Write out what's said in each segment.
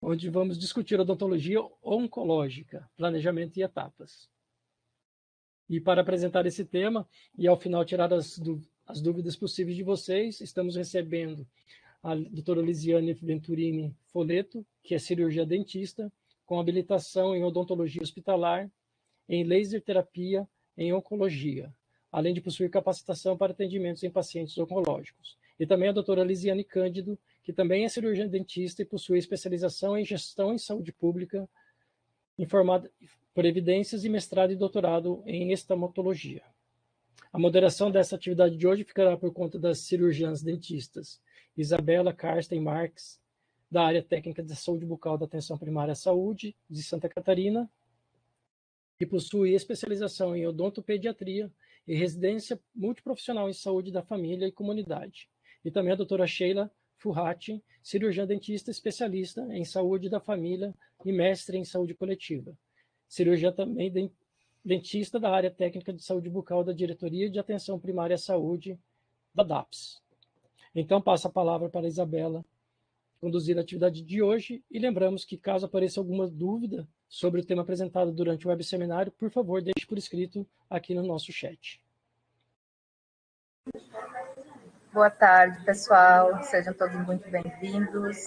onde vamos discutir odontologia oncológica, planejamento e etapas. E para apresentar esse tema, e ao final tirar as dúvidas possíveis de vocês, estamos recebendo a doutora Lisiane Venturini Foleto, que é cirurgia dentista, com habilitação em odontologia hospitalar, em laser terapia, em oncologia, além de possuir capacitação para atendimentos em pacientes oncológicos. E também a doutora Lisiane Cândido, que também é cirurgiã dentista e possui especialização em gestão em saúde pública, informada por evidências e mestrado e doutorado em estomatologia. A moderação dessa atividade de hoje ficará por conta das cirurgiãs dentistas Isabela Karsten Marques, da área técnica de saúde bucal da atenção primária à saúde de Santa Catarina, que possui especialização em odontopediatria e residência multiprofissional em saúde da família e comunidade. E também a doutora Sheila Furrati, cirurgiã dentista especialista em saúde da família e mestre em saúde coletiva. Cirurgiã também dentista da área técnica de saúde bucal da Diretoria de Atenção Primária à Saúde da DAPS. Então, passo a palavra para a Isabela conduzir a atividade de hoje e lembramos que, caso apareça alguma dúvida sobre o tema apresentado durante o webseminário, por favor, deixe por escrito aqui no nosso chat. Boa tarde, pessoal. Sejam todos muito bem-vindos.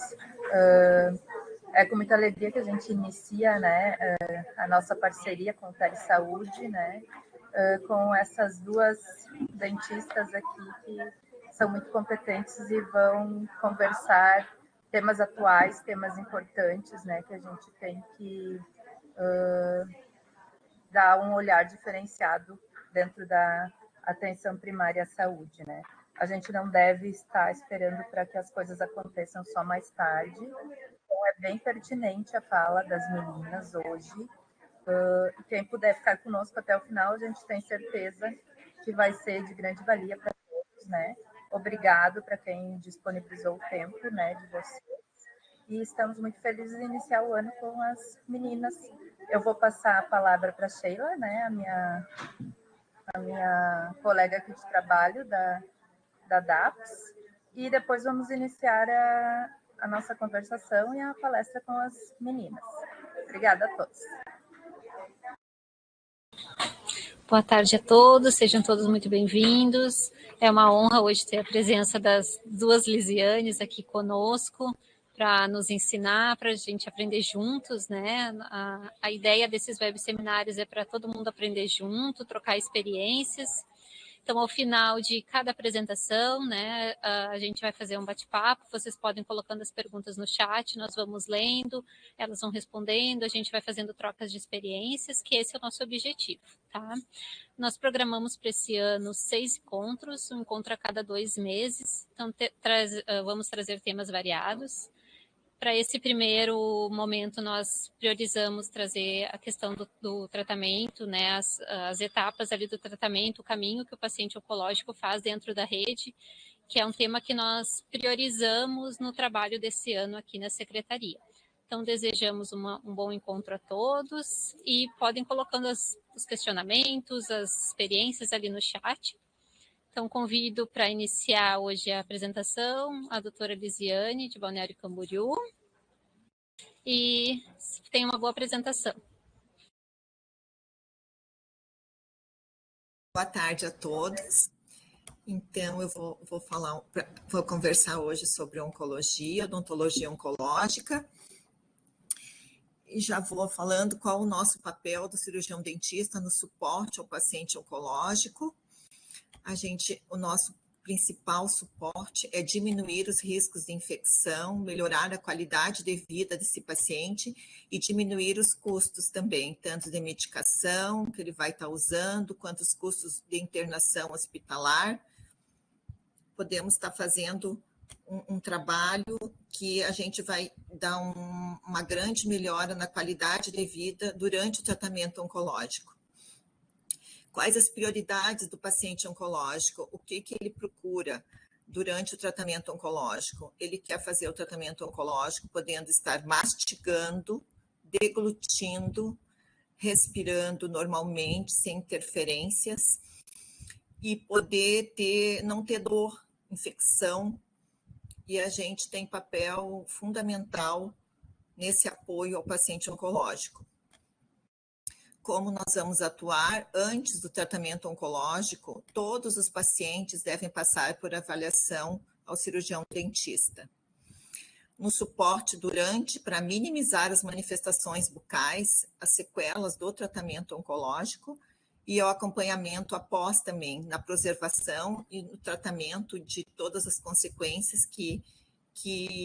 É com muita alegria que a gente inicia, né, a nossa parceria com o Telesaúde, né, com essas duas dentistas aqui que são muito competentes e vão conversar temas atuais, temas importantes, né, que a gente tem que dar um olhar diferenciado dentro da atenção primária à saúde, né. A gente não deve estar esperando para que as coisas aconteçam só mais tarde. Então, é bem pertinente a fala das meninas hoje. Quem puder ficar conosco até o final, a gente tem certeza que vai ser de grande valia para todos, né? Obrigado para quem disponibilizou o tempo, né, de vocês. E estamos muito felizes em iniciar o ano com as meninas. Eu vou passar a palavra para a Sheila, né, a minha colega aqui de trabalho da DAPS, e depois vamos iniciar a nossa conversação e a palestra com as meninas. Obrigada a todos. Boa tarde a todos, sejam todos muito bem-vindos. É uma honra hoje ter a presença das duas Lisianes aqui conosco para nos ensinar, para a gente aprender juntos, né? A ideia desses webseminários é para todo mundo aprender junto, trocar experiências. Então, ao final de cada apresentação, né, a gente vai fazer um bate-papo, vocês podem colocando as perguntas no chat, nós vamos lendo, elas vão respondendo, a gente vai fazendo trocas de experiências, que esse é o nosso objetivo, tá? Nós programamos para esse ano 6 encontros, um encontro a cada 2 meses, então vamos trazer temas variados. Para esse primeiro momento, nós priorizamos trazer a questão do tratamento, né, as etapas ali do tratamento, o caminho que o paciente oncológico faz dentro da rede, que é um tema que nós priorizamos no trabalho desse ano aqui na Secretaria. Então, desejamos um bom encontro a todos e podem colocando os questionamentos, as experiências ali no chat. Então, convido para iniciar hoje a apresentação a doutora Lisiane, de Balneário Camboriú, e tenha uma boa apresentação. Boa tarde a todos. Então, eu vou conversar hoje sobre oncologia, odontologia oncológica, e já vou falando qual o nosso papel do cirurgião dentista no suporte ao paciente oncológico. O nosso principal suporte é diminuir os riscos de infecção, melhorar a qualidade de vida desse paciente e diminuir os custos também, tanto de medicação que ele vai estar usando, quanto os custos de internação hospitalar. Podemos estar fazendo um trabalho que a gente vai dar uma grande melhora na qualidade de vida durante o tratamento oncológico. Quais as prioridades do paciente oncológico? O que ele procura durante o tratamento oncológico? Ele quer fazer o tratamento oncológico podendo estar mastigando, deglutindo, respirando normalmente, sem interferências, e poder não ter dor, infecção. E a gente tem papel fundamental nesse apoio ao paciente oncológico. Como nós vamos atuar antes do tratamento oncológico, todos os pacientes devem passar por avaliação ao cirurgião dentista. No suporte durante, para minimizar as manifestações bucais, as sequelas do tratamento oncológico, e ao acompanhamento após também, na preservação e no tratamento de todas as consequências que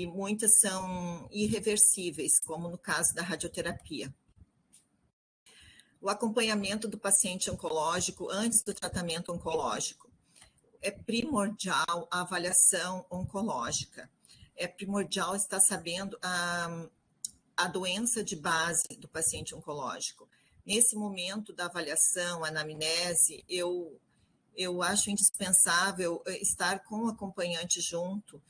muitas são irreversíveis, como no caso da radioterapia. O acompanhamento do paciente oncológico antes do tratamento oncológico. É primordial a avaliação oncológica. É primordial estar sabendo a doença de base do paciente oncológico. Nesse momento da avaliação, anamnese, eu acho indispensável estar com o acompanhante junto,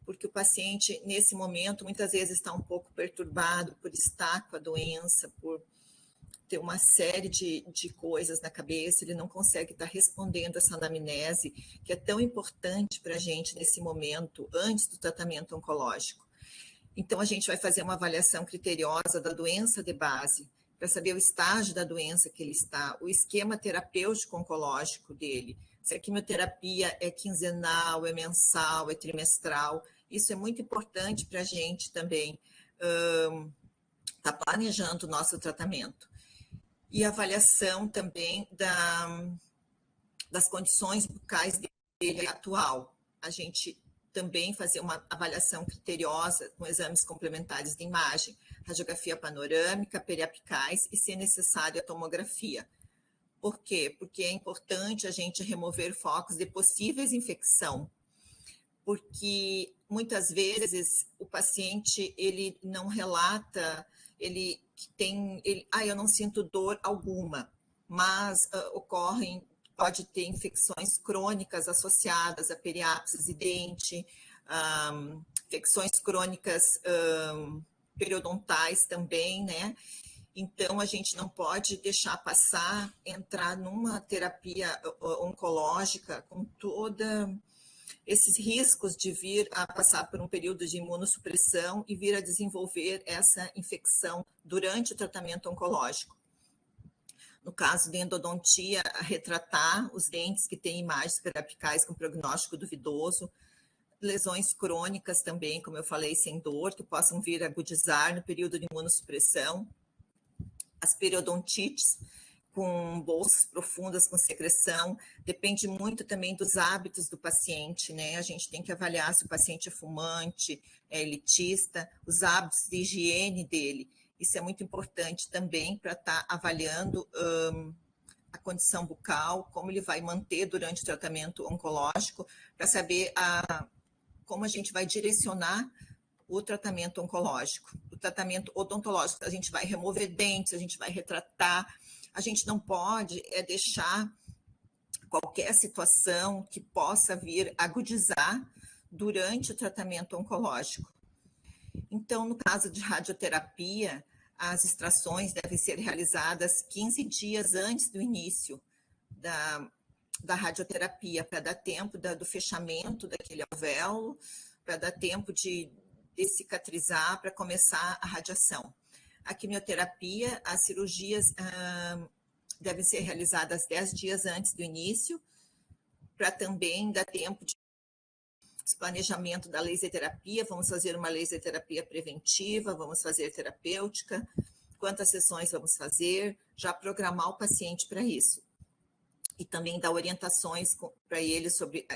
porque o paciente, nesse momento, muitas vezes está um pouco perturbado por estar com a doença, por ter uma série de coisas na cabeça, ele não consegue estar respondendo essa anamnese, que é tão importante para a gente nesse momento, antes do tratamento oncológico. Então, a gente vai fazer uma avaliação criteriosa da doença de base, para saber o estágio da doença que ele está, o esquema terapêutico oncológico dele, se a quimioterapia é quinzenal, é mensal, é trimestral. Isso é muito importante para a gente também estar planejando o nosso tratamento. E a avaliação também das condições bucais dele atual. A gente também fazer uma avaliação criteriosa com exames complementares de imagem, radiografia panorâmica, periapicais e, se necessário, a tomografia. Por quê? Porque é importante a gente remover focos de possíveis infecção, porque muitas vezes o paciente ele não relata, eu não sinto dor alguma, mas pode ter infecções crônicas associadas a periapses e dente, infecções crônicas periodontais também, né? Então, a gente não pode deixar entrar numa terapia oncológica com todos esses riscos de vir a passar por um período de imunossupressão e vir a desenvolver essa infecção durante o tratamento oncológico. No caso de endodontia, retratar os dentes que têm imagens periapicais com prognóstico duvidoso, lesões crônicas também, como eu falei, sem dor, que possam vir a agudizar no período de imunossupressão, as periodontites com bolsas profundas com secreção, depende muito também dos hábitos do paciente, né? A gente tem que avaliar se o paciente é fumante, é elitista, os hábitos de higiene dele. Isso é muito importante também para estar avaliando a condição bucal, como ele vai manter durante o tratamento oncológico, para saber como a gente vai direcionar o tratamento oncológico. O tratamento odontológico, a gente vai remover dentes, a gente vai retratar, a gente não pode deixar qualquer situação que possa vir agudizar durante o tratamento oncológico. Então, no caso de radioterapia, as extrações devem ser realizadas 15 dias antes do início da radioterapia, para dar tempo do fechamento daquele alvéolo, para dar tempo de cicatrizar, para começar a radiação. A quimioterapia, as cirurgias devem ser realizadas 10 dias antes do início, para também dar tempo de planejamento da laser terapia. Vamos fazer uma laser terapia preventiva, vamos fazer terapêutica, quantas sessões vamos fazer, já programar o paciente para isso. E também dar orientações para ele sobre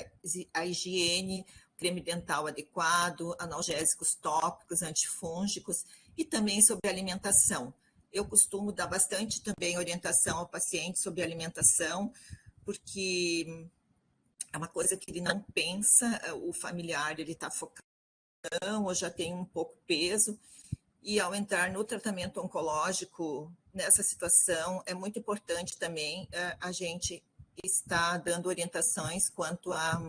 a higiene, creme dental adequado, analgésicos tópicos, antifúngicos e também sobre alimentação. Eu costumo dar bastante também orientação ao paciente sobre alimentação, porque é uma coisa que ele não pensa, o familiar ele está focado ou já tem um pouco peso, e ao entrar no tratamento oncológico, nessa situação, é muito importante também a gente estar dando orientações quanto à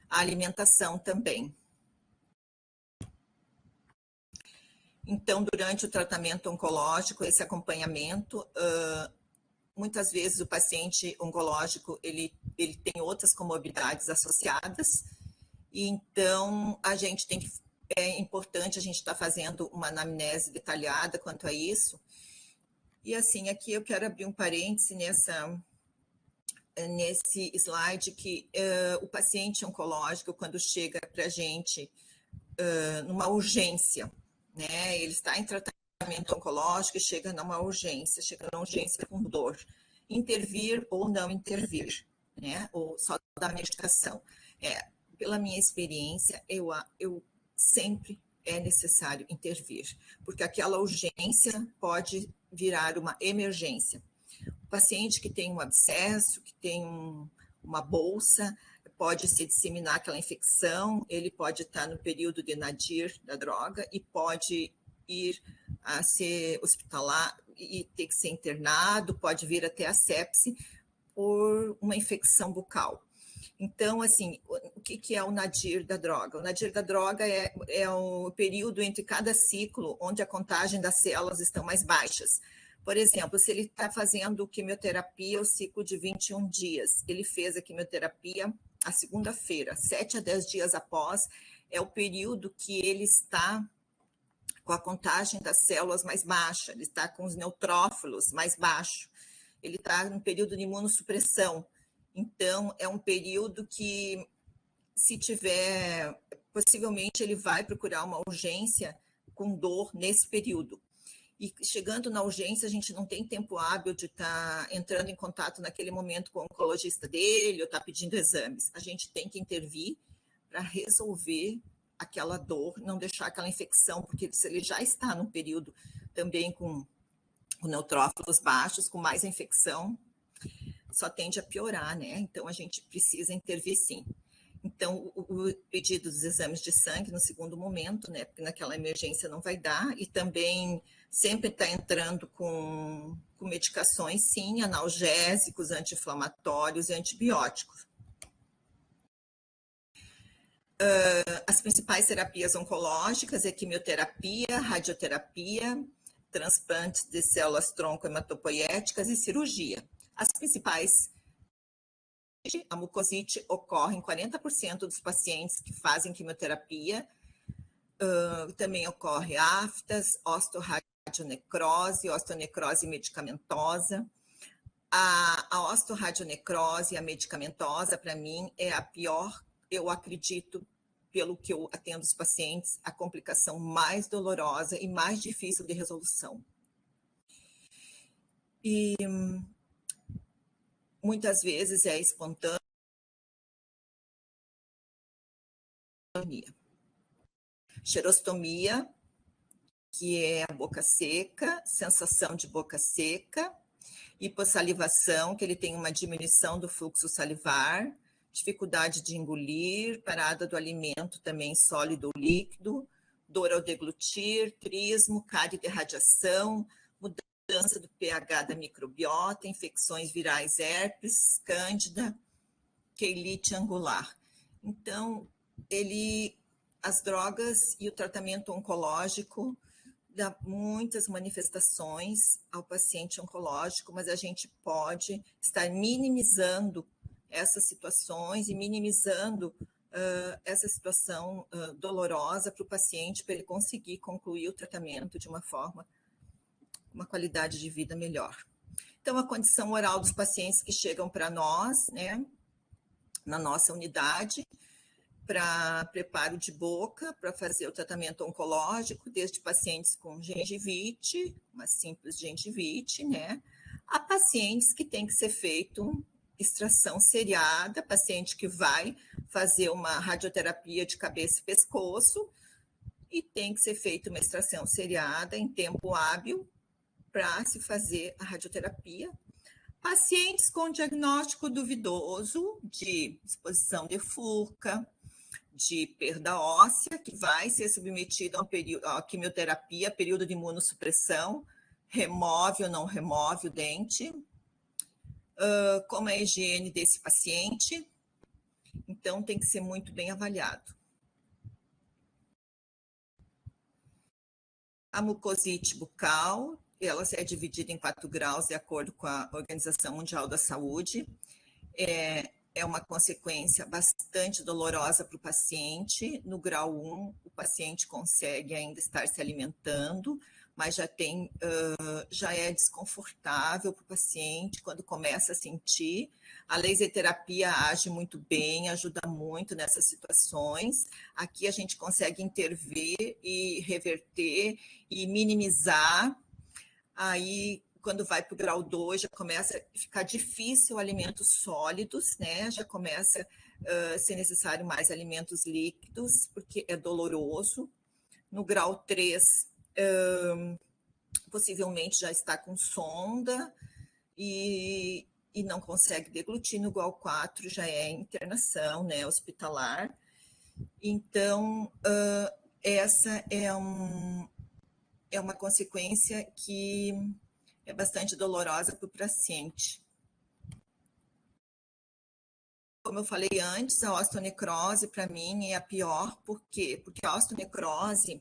alimentação também. Então, durante o tratamento oncológico, esse acompanhamento, muitas vezes o paciente oncológico, ele tem outras comorbidades associadas, e então a gente tem que é importante a gente estar fazendo uma anamnese detalhada quanto a isso. E assim, aqui eu quero abrir um parêntese nesse slide que o paciente oncológico, quando chega para a gente numa urgência, né? Ele está em tratamento oncológico e chega numa urgência, com dor. Intervir ou não intervir, né? Ou só dar medicação. Pela minha experiência, eu sempre é necessário intervir, porque aquela urgência pode virar uma emergência. O paciente que tem um abscesso, que tem uma bolsa, pode se disseminar aquela infecção, ele pode estar no período de nadir da droga e pode ir a ser hospitalar e ter que ser internado, pode vir até a sepse por uma infecção bucal. Então, assim, o que é o nadir da droga? O nadir da droga é um período entre cada ciclo onde a contagem das células estão mais baixas. Por exemplo, se ele está fazendo quimioterapia, o ciclo de 21 dias, ele fez a quimioterapia a segunda-feira, 7 a 10 dias após, é o período que ele está com a contagem das células mais baixa, ele está com os neutrófilos mais baixo, ele está no período de imunossupressão. Então, é um período que, se tiver, possivelmente ele vai procurar uma urgência com dor nesse período. E chegando na urgência, a gente não tem tempo hábil de estar entrando em contato naquele momento com o oncologista dele ou estar pedindo exames. A gente tem que intervir para resolver aquela dor, não deixar aquela infecção, porque se ele já está num período também com neutrófilos baixos, com mais infecção, só tende a piorar, né? Então, a gente precisa intervir sim. Então, o pedido dos exames de sangue no segundo momento, né? Porque naquela emergência não vai dar, e também sempre está entrando com medicações, sim, analgésicos, anti-inflamatórios e antibióticos. As principais terapias oncológicas é quimioterapia, radioterapia, transplantes de células tronco hematopoéticas e cirurgia. As principais, a mucosite ocorre em 40% dos pacientes que fazem quimioterapia, também ocorre aftas, osteoradionecrose, osteonecrose medicamentosa. A osteoradionecrose, a medicamentosa, para mim, é a pior, eu acredito, pelo que eu atendo os pacientes, a complicação mais dolorosa e mais difícil de resolução. E muitas vezes é espontânea. Xerostomia, que é a boca seca, sensação de boca seca, hipossalivação, que ele tem uma diminuição do fluxo salivar, dificuldade de engolir, parada do alimento também sólido ou líquido, dor ao deglutir, trismo, cárie de radiação, mudança do pH da microbiota, infecções virais herpes, cândida, queilite angular. Então, as drogas e o tratamento oncológico dá muitas manifestações ao paciente oncológico, mas a gente pode estar minimizando essas situações e minimizando essa situação dolorosa para o paciente, para ele conseguir concluir o tratamento de uma qualidade de vida melhor. Então, a condição oral dos pacientes que chegam para nós, né, na nossa unidade, para preparo de boca, para fazer o tratamento oncológico, desde pacientes com gengivite, uma simples gengivite, né, a pacientes que tem que ser feito extração seriada, paciente que vai fazer uma radioterapia de cabeça e pescoço e tem que ser feita uma extração seriada em tempo hábil para se fazer a radioterapia. Pacientes com diagnóstico duvidoso de exposição de furca, de perda óssea, que vai ser submetido a quimioterapia, período de imunossupressão, remove ou não remove o dente, como é a higiene desse paciente. Então, tem que ser muito bem avaliado. A mucosite bucal, ela é dividida em 4 graus, de acordo com a Organização Mundial da Saúde. é uma consequência bastante dolorosa para o paciente. No grau 1, o paciente consegue ainda estar se alimentando, mas já é desconfortável para o paciente quando começa a sentir. A laser terapia age muito bem, ajuda muito nessas situações. Aqui a gente consegue intervir e reverter e minimizar. Aí, quando vai para o grau 2, já começa a ficar difícil alimentos sólidos, né? Já começa a ser necessário mais alimentos líquidos, porque é doloroso. No grau 3, possivelmente já está com sonda e não consegue deglutir. No grau 4 já é internação, né, hospitalar. Então, essa é uma consequência que é bastante dolorosa para o paciente. Como eu falei antes, a osteonecrose, para mim, é a pior. Por quê? Porque a osteonecrose,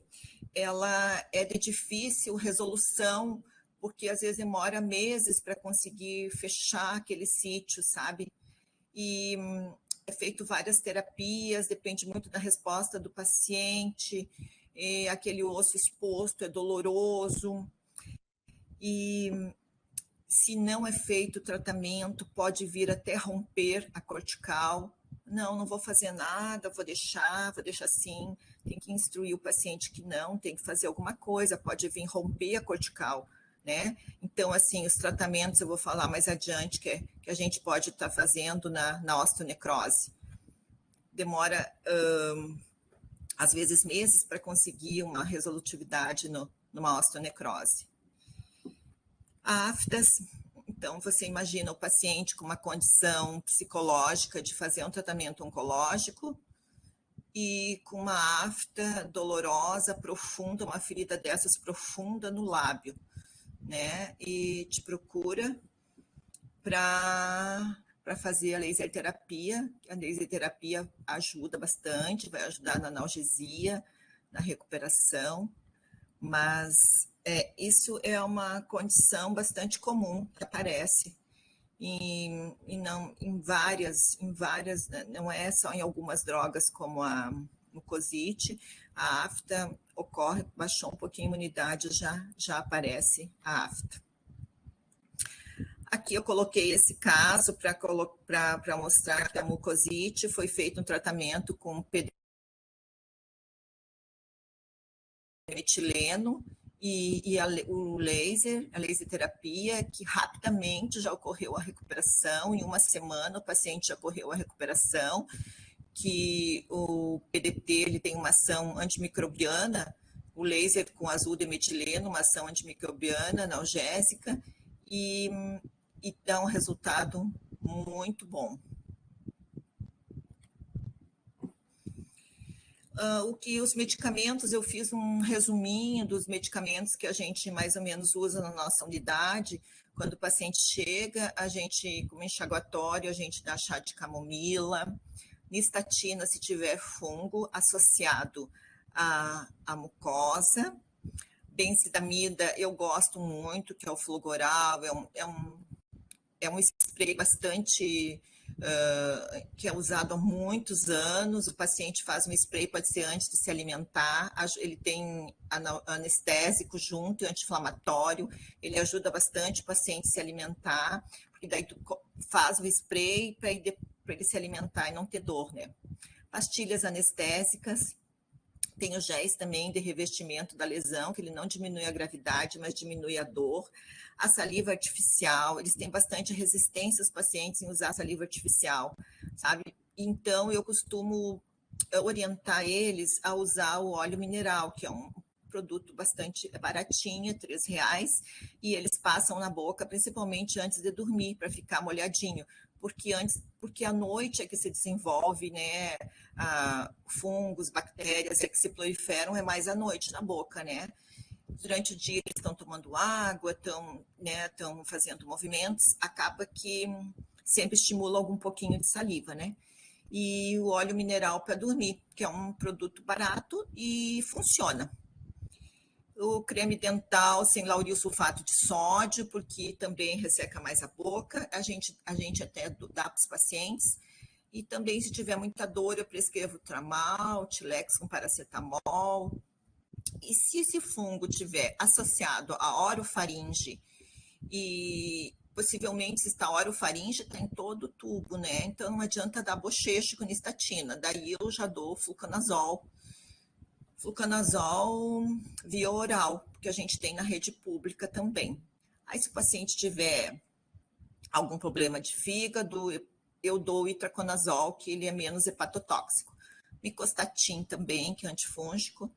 ela é de difícil resolução, porque às vezes demora meses para conseguir fechar aquele sítio, sabe? E é feito várias terapias, depende muito da resposta do paciente, aquele osso exposto é doloroso, e se não é feito o tratamento, pode vir até romper a cortical. Não vou fazer nada, vou deixar assim. Tem que instruir o paciente que não, tem que fazer alguma coisa, pode vir romper a cortical, né? Então, assim, os tratamentos eu vou falar mais adiante que a gente pode estar fazendo na osteonecrose. Demora, às vezes, meses para conseguir uma resolutividade numa osteonecrose. Aftas, então você imagina o paciente com uma condição psicológica de fazer um tratamento oncológico e com uma afta dolorosa, profunda, uma ferida dessas profunda no lábio, né? E te procura para fazer a laser terapia. A laser terapia ajuda bastante, vai ajudar na analgesia, na recuperação, mas isso é uma condição bastante comum que aparece e não em várias, né? Não é só em algumas drogas como a mucosite, a afta ocorre, baixou um pouquinho a imunidade, já aparece a afta. Aqui eu coloquei esse caso para mostrar que a mucosite foi feito um tratamento com metileno e o laser, a laser terapia, que rapidamente já ocorreu a recuperação. Em uma semana o paciente já ocorreu a recuperação, que o PDT ele tem uma ação antimicrobiana, o laser com azul de metileno, uma ação antimicrobiana, analgésica, e dá um resultado muito bom. Os medicamentos, eu fiz um resuminho dos medicamentos que a gente mais ou menos usa na nossa unidade. Quando o paciente chega, a gente, como enxaguatório, a gente dá chá de camomila, nistatina se tiver fungo associado à mucosa, benzidamida eu gosto muito, que é o Fulgoral, é um spray bastante... que é usado há muitos anos. O paciente faz um spray, pode ser antes de se alimentar, ele tem anestésico junto, anti-inflamatório, ele ajuda bastante o paciente a se alimentar, porque daí tu faz o spray para ele se alimentar e não ter dor, né? Pastilhas anestésicas, tem os géis também de revestimento da lesão, que ele não diminui a gravidade, mas diminui a dor. A saliva artificial, eles têm bastante resistência, os pacientes, em usar saliva artificial, sabe? Então, eu costumo orientar eles a usar o óleo mineral, que é um produto bastante baratinho, R$3, e eles passam na boca, principalmente antes de dormir, para ficar molhadinho, porque à noite é que se desenvolve, né, fungos, bactérias, que se proliferam, é mais à noite na boca, né? Durante o dia eles estão tomando água, estão fazendo movimentos, acaba que sempre estimula algum pouquinho de saliva, né? E o óleo mineral para dormir, que é um produto barato e funciona. O creme dental sem lauril sulfato de sódio, porque também resseca mais a boca, a gente até dá para os pacientes. E também, se tiver muita dor, eu prescrevo Tramal, Tilex com paracetamol. E se esse fungo tiver associado à orofaringe, e possivelmente se está orofaringe, está em todo o tubo, né? Então não adianta dar bochecho com nistatina. Daí eu já dou fluconazol via oral, que a gente tem na rede pública também. Aí se o paciente tiver algum problema de fígado, eu dou o itraconazol, que ele é menos hepatotóxico. Micostatin também, que é antifúngico.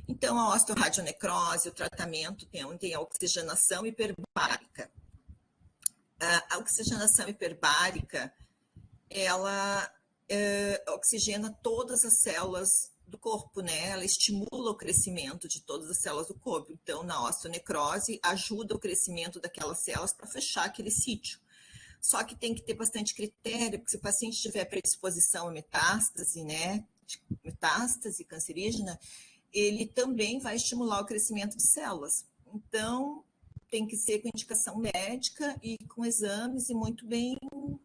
Então, a osteoradionecrose, o tratamento tem a oxigenação hiperbárica. A oxigenação hiperbárica, ela oxigena todas as células do corpo, né? Ela estimula o crescimento de todas as células do corpo. Então, na osteonecrose, ajuda o crescimento daquelas células para fechar aquele sítio. Só que tem que ter bastante critério, porque se o paciente tiver predisposição a metástase, né? Metástase cancerígena, ele também vai estimular o crescimento de células. Então, tem que ser com indicação médica e com exames e muito bem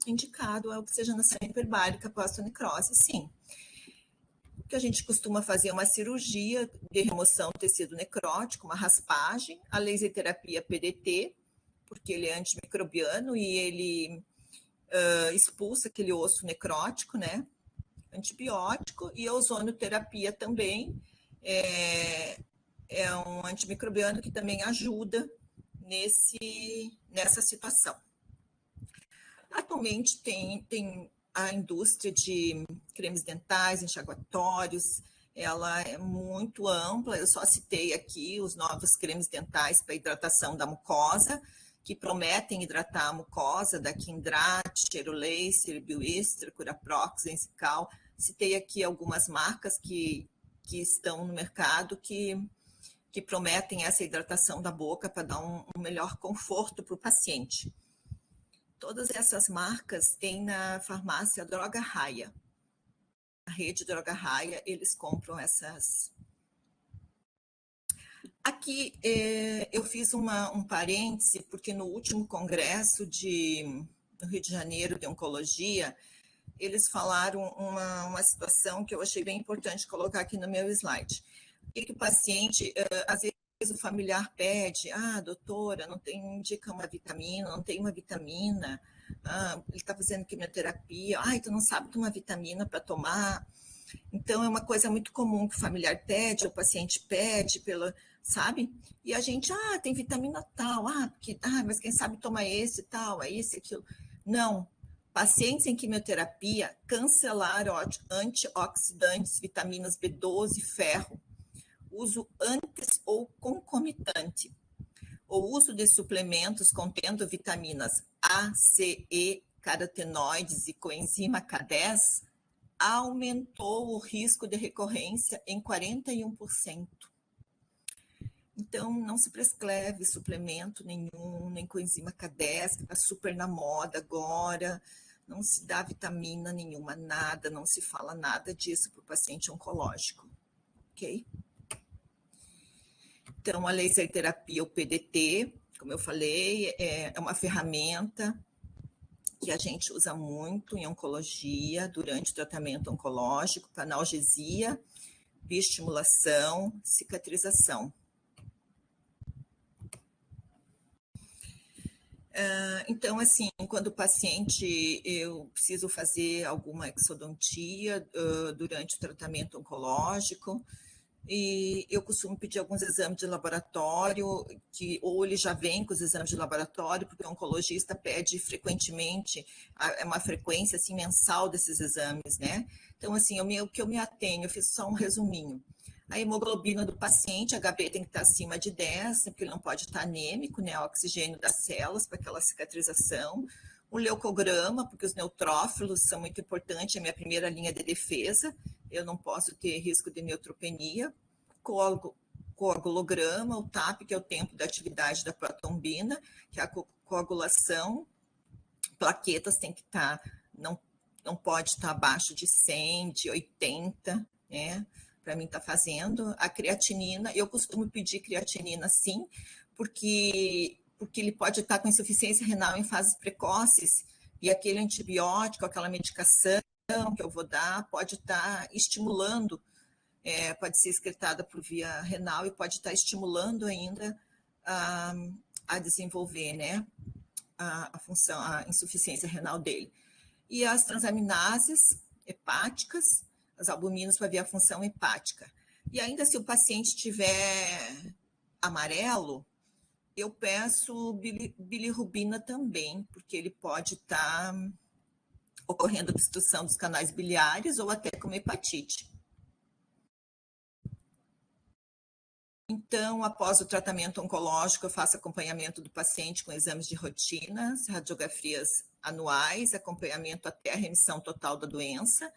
indicado a oxigenação hiperbárica para a osteonecrose, sim. O que a gente costuma fazer é uma cirurgia de remoção do tecido necrótico, uma raspagem, a laser terapia PDT, porque ele é antimicrobiano e ele expulsa aquele osso necrótico, né? Antibiótico, e a ozonioterapia também é um antimicrobiano que também ajuda nessa situação. Atualmente tem a indústria de cremes dentais, enxaguatórios, ela é muito ampla, eu só citei aqui os novos cremes dentais para hidratação da mucosa, que prometem hidratar a mucosa, da Kindrate, Aerolaser, Bioestra, Curaprox, Enzical. Citei aqui algumas marcas que estão no mercado que prometem essa hidratação da boca para dar um melhor conforto para o paciente. Todas essas marcas têm na farmácia Droga Raia. A rede Droga Raia, eles compram essas. Aqui eu fiz um parêntese, porque no último congresso no Rio de Janeiro de Oncologia, eles falaram uma situação que eu achei bem importante colocar aqui no meu slide. O que o paciente, às vezes o familiar pede, doutora, indica uma vitamina, não tem uma vitamina, ele está fazendo quimioterapia, tu não sabe que uma vitamina para tomar. Então, é uma coisa muito comum que o familiar pede, o paciente pede, sabe? E a gente, tem vitamina tal, mas quem sabe toma esse tal, é esse, aquilo. Não. Pacientes em quimioterapia cancelaram antioxidantes, vitaminas B12, ferro, uso antes ou concomitante. O uso de suplementos contendo vitaminas A, C, E, carotenoides e coenzima K10 aumentou o risco de recorrência em 41%. Então, não se prescreve suplemento nenhum, nem coenzima K10, que está super na moda agora, não se dá vitamina nenhuma, nada, não se fala nada disso para o paciente oncológico, ok? Então, a laser terapia, o PDT, como eu falei, é uma ferramenta que a gente usa muito em oncologia, durante o tratamento oncológico, para analgesia, bioestimulação, cicatrização. Então, assim, quando o paciente, eu preciso fazer alguma exodontia durante o tratamento oncológico, e eu costumo pedir alguns exames de laboratório, ou ele já vem com os exames de laboratório, porque o oncologista pede frequentemente, uma frequência assim, mensal desses exames, né? Então, assim, o que eu me atenho, eu fiz só um resuminho. A hemoglobina do paciente, HB tem que estar acima de 10, porque ele não pode estar anêmico, né? O oxigênio das células para aquela cicatrização. O leucograma, porque os neutrófilos são muito importantes, é a minha primeira linha de defesa. Eu não posso ter risco de neutropenia. Coagulograma, o TAP, que é o tempo da atividade da protombina, que é a coagulação. Plaquetas tem que estar, não pode estar abaixo de 100, de 80, né? Para mim está fazendo. A creatinina, eu costumo pedir creatinina sim, porque ele pode estar com insuficiência renal em fases precoces, e aquele antibiótico, aquela medicação, que eu vou dar pode estar estimulando, pode ser excretada por via renal e pode estar estimulando ainda a desenvolver, né, a função, a insuficiência renal dele. E as transaminases hepáticas, as albuminas para ver a função hepática. E ainda se o paciente tiver amarelo, eu peço bilirrubina também, porque ele pode estar ocorrendo obstrução dos canais biliares ou até com hepatite. Então, após o tratamento oncológico, eu faço acompanhamento do paciente com exames de rotina, radiografias anuais, acompanhamento até a remissão total da doença,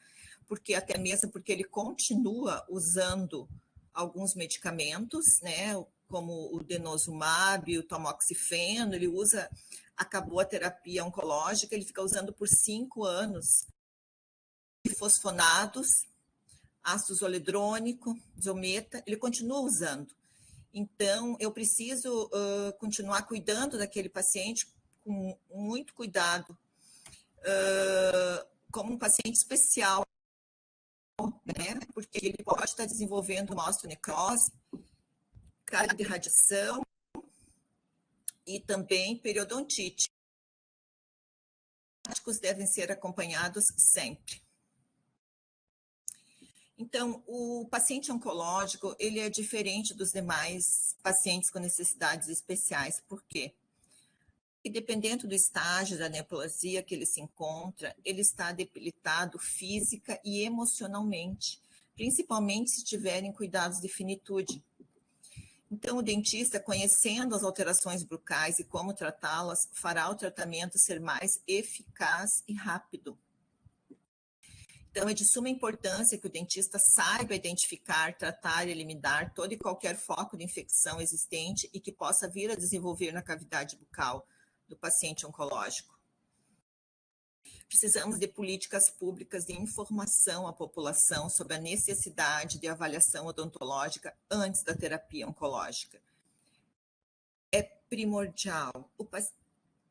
porque até mesmo porque ele continua usando alguns medicamentos, né, como o denosumab, o tamoxifeno, ele usa, acabou a terapia oncológica, ele fica usando por 5 anos fosfonados, ácido zoledrônico, zometa, ele continua usando. Então, eu preciso continuar cuidando daquele paciente com muito cuidado, como um paciente especial, né? Porque ele pode estar desenvolvendo uma osteonecrose, cárie de radiação e também periodontite. Os médicos devem ser acompanhados sempre. Então, o paciente oncológico, ele é diferente dos demais pacientes com necessidades especiais. Por quê? Porque dependendo do estágio da neoplasia que ele se encontra, ele está debilitado física e emocionalmente, principalmente se tiverem cuidados de finitude. Então, o dentista, conhecendo as alterações bucais e como tratá-las, fará o tratamento ser mais eficaz e rápido. Então, é de suma importância que o dentista saiba identificar, tratar e eliminar todo e qualquer foco de infecção existente e que possa vir a desenvolver na cavidade bucal do paciente oncológico. Precisamos de políticas públicas de informação à população sobre a necessidade de avaliação odontológica antes da terapia oncológica. É primordial.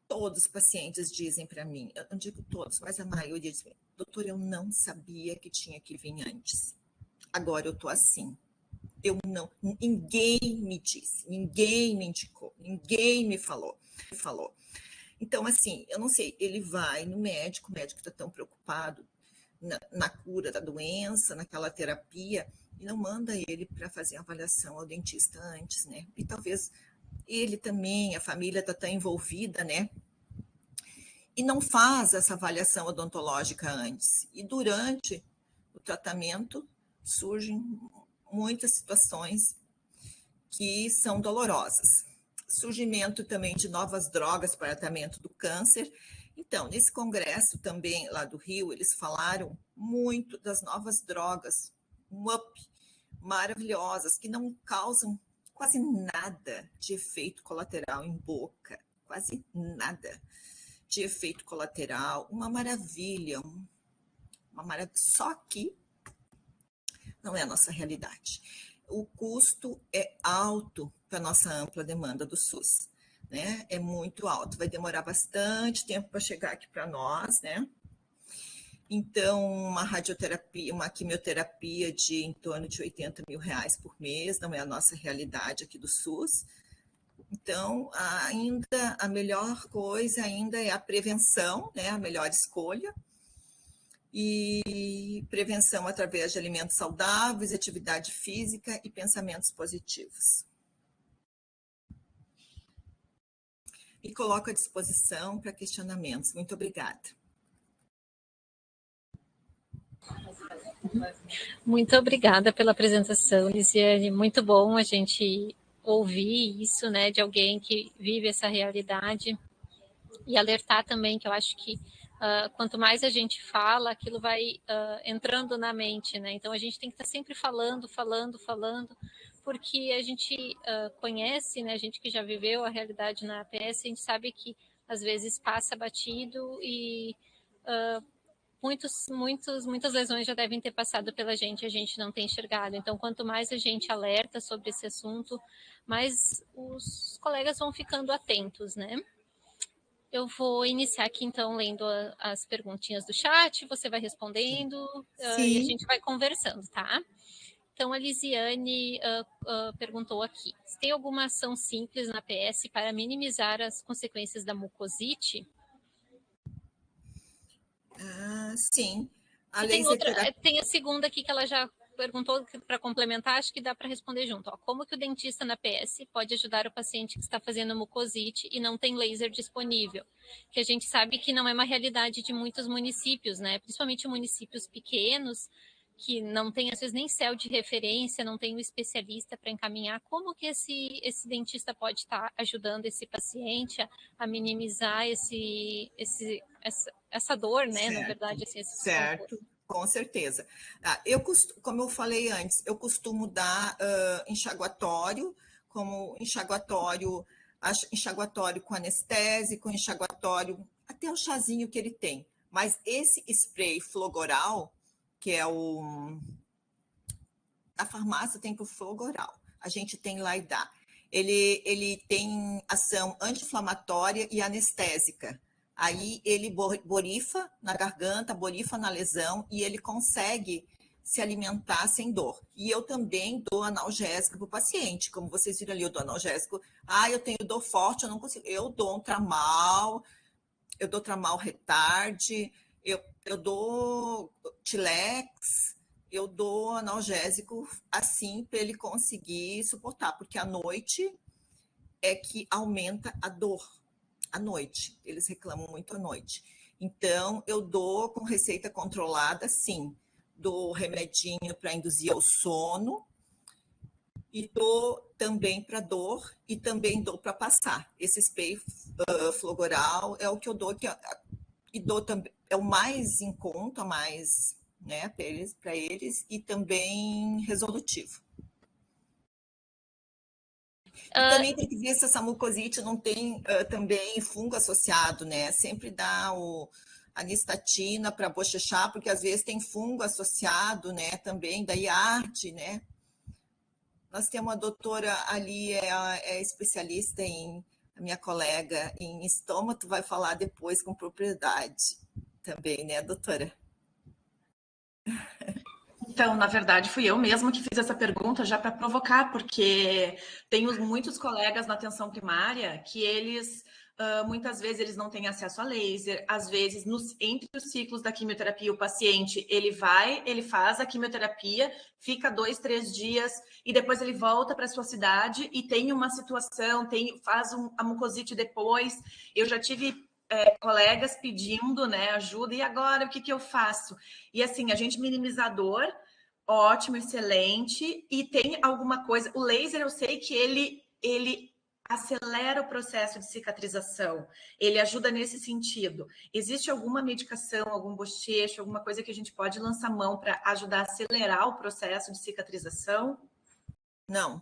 Todos os pacientes dizem para mim, eu não digo todos, mas a maioria diz: doutor, eu não sabia que tinha que vir antes. Agora eu tô assim. Ninguém me disse, ninguém me indicou, ninguém me falou. Então, assim, eu não sei, ele vai no médico, o médico está tão preocupado na cura da doença, naquela terapia, e não manda ele para fazer a avaliação ao dentista antes, né? E talvez ele também, a família está tão envolvida, né? E não faz essa avaliação odontológica antes. E durante o tratamento surgem muitas situações que são dolorosas. Surgimento também de novas drogas para tratamento do câncer. Então, nesse congresso também lá do Rio, eles falaram muito das novas drogas, maravilhosas, que não causam quase nada de efeito colateral em boca, quase nada de efeito colateral, uma maravilha, só que não é a nossa realidade. O custo é alto para a nossa ampla demanda do SUS, né? É muito alto, vai demorar bastante tempo para chegar aqui para nós, né? Então, uma radioterapia, uma quimioterapia de em torno de R$80 mil por mês, não é a nossa realidade aqui do SUS. Então, ainda a melhor coisa ainda é a prevenção, né? A melhor escolha. E prevenção através de alimentos saudáveis, atividade física e pensamentos positivos. Me coloco à disposição para questionamentos. Muito obrigada. Muito obrigada pela apresentação, Lisiane. Muito bom a gente ouvir isso, né, de alguém que vive essa realidade e alertar também que eu acho que quanto mais a gente fala, aquilo vai entrando na mente, né? Então a gente tem que estar sempre falando, porque a gente conhece, né? A gente que já viveu a realidade na APS, a gente sabe que às vezes passa batido e muitas lesões já devem ter passado pela gente, a gente não tem enxergado. Então, quanto mais a gente alerta sobre esse assunto, mais os colegas vão ficando atentos, né? Eu vou iniciar aqui, então, lendo as perguntinhas do chat, você vai respondendo e a Sim. gente vai conversando, tá? Então, a Lisiane perguntou aqui, se tem alguma ação simples na PS para minimizar as consequências da mucosite? Sim. A E tem laser outra, terapia. tem a segunda aqui que ela já perguntou para complementar, acho que dá para responder junto. Ó, como que o dentista na PS pode ajudar o paciente que está fazendo mucosite e não tem laser disponível? Que a gente sabe que não é uma realidade de muitos municípios, né? Principalmente municípios pequenos, que não tem, às vezes, nem céu de referência, não tem um especialista para encaminhar. Como que esse dentista pode estar ajudando esse paciente a minimizar essa dor, né? Na verdade, assim, esse desconforto. Certo, com certeza. Como eu falei antes, eu costumo dar enxaguatório, como enxaguatório com anestésico, enxaguatório, até o chazinho que ele tem. Mas esse spray Flogoral, que é o... A farmácia tem para o Flogoral. A gente tem lá e dá. Ele tem ação anti-inflamatória e anestésica. Aí ele borifa na garganta, borifa na lesão e ele consegue se alimentar sem dor. E eu também dou analgésico para o paciente. Como vocês viram ali, eu dou analgésico. Eu tenho dor forte, eu não consigo. Eu dou tramal retarde, eu dou Tilex, eu dou analgésico assim para ele conseguir suportar, porque à noite é que aumenta a dor. À noite, eles reclamam muito à noite. Então, eu dou com receita controlada, sim. Dou remedinho para induzir ao sono e dou também para dor e também dou para passar. Esse spray Flogoral é o que eu dou, e dou também, é o mais em conta, mais, né, para eles e também resolutivo. E também tem que ver se essa mucosite não tem também fungo associado, né? Sempre dá a nistatina para bochechar, porque às vezes tem fungo associado, né? Também, daí arde, né? Nós temos uma doutora ali, é especialista a minha colega em estômago, vai falar depois com propriedade também, né, doutora? Então, na verdade, fui eu mesma que fiz essa pergunta já para provocar, porque tenho muitos colegas na atenção primária que eles, muitas vezes, eles não têm acesso a laser, às vezes, entre os ciclos da quimioterapia, o paciente, ele faz a quimioterapia, fica 2, 3 dias, e depois ele volta para a sua cidade e tem uma situação, faz a mucosite depois. Eu já tive colegas pedindo, né, ajuda, e agora o que eu faço? E assim, a gente minimizador, ótimo, excelente, e tem alguma coisa, o laser eu sei que ele acelera o processo de cicatrização, ele ajuda nesse sentido. Existe alguma medicação, algum bochecho, alguma coisa que a gente pode lançar mão para ajudar a acelerar o processo de cicatrização? Não.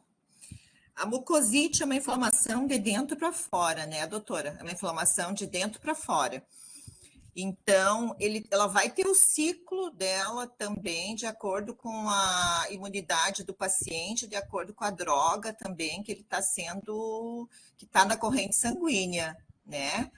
A mucosite é uma inflamação de dentro para fora, né, doutora? É uma inflamação de dentro para fora. Então, ela vai ter o ciclo dela também, de acordo com a imunidade do paciente, de acordo com a droga também que ele está que está na corrente sanguínea, né?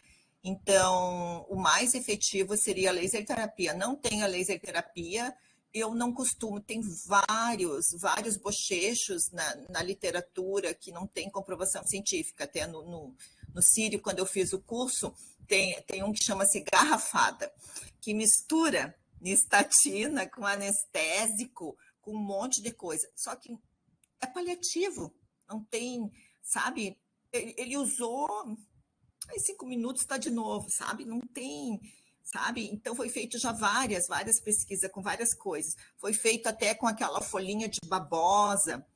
Então, o mais efetivo seria a laser terapia. Não tem a laser terapia, eu não costumo, tem vários bochechos na literatura que não tem comprovação científica. Até no Sírio, quando eu fiz o curso, tem um que chama-se garrafada, que mistura nistatina com anestésico, com um monte de coisa. Só que é paliativo, não tem, sabe? Ele usou, em 5 minutos está de novo, sabe? Não tem, sabe? Então foi feito já várias pesquisas com várias coisas. Foi feito até com aquela folhinha de babosa,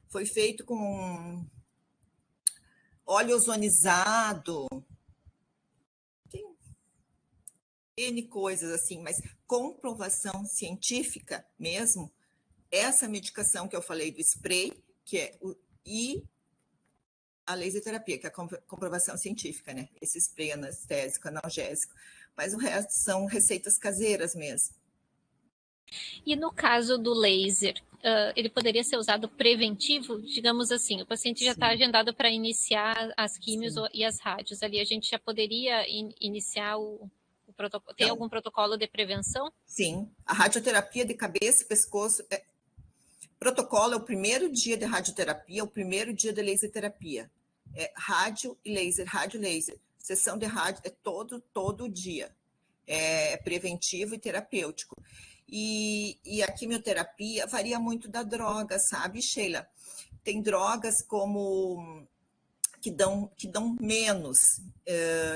foi feito com óleo ozonizado, tem N coisas assim, mas comprovação científica mesmo, essa medicação que eu falei do spray, e a laser terapia, que é a comprovação científica, né? Esse spray anestésico, analgésico. Mas o resto são receitas caseiras mesmo. E no caso do laser, ele poderia ser usado preventivo? Digamos assim, o paciente já está agendado para iniciar as químios e as rádios. Ali a gente já poderia iniciar o protocolo. Tem algum protocolo de prevenção? Sim, a radioterapia de cabeça e pescoço. Protocolo é o primeiro dia de radioterapia, o primeiro dia de laser terapia. É rádio e laser. Sessão de rádio é todo dia. É preventivo e terapêutico. E a quimioterapia varia muito da droga, sabe, Sheila? Tem drogas como que dão menos,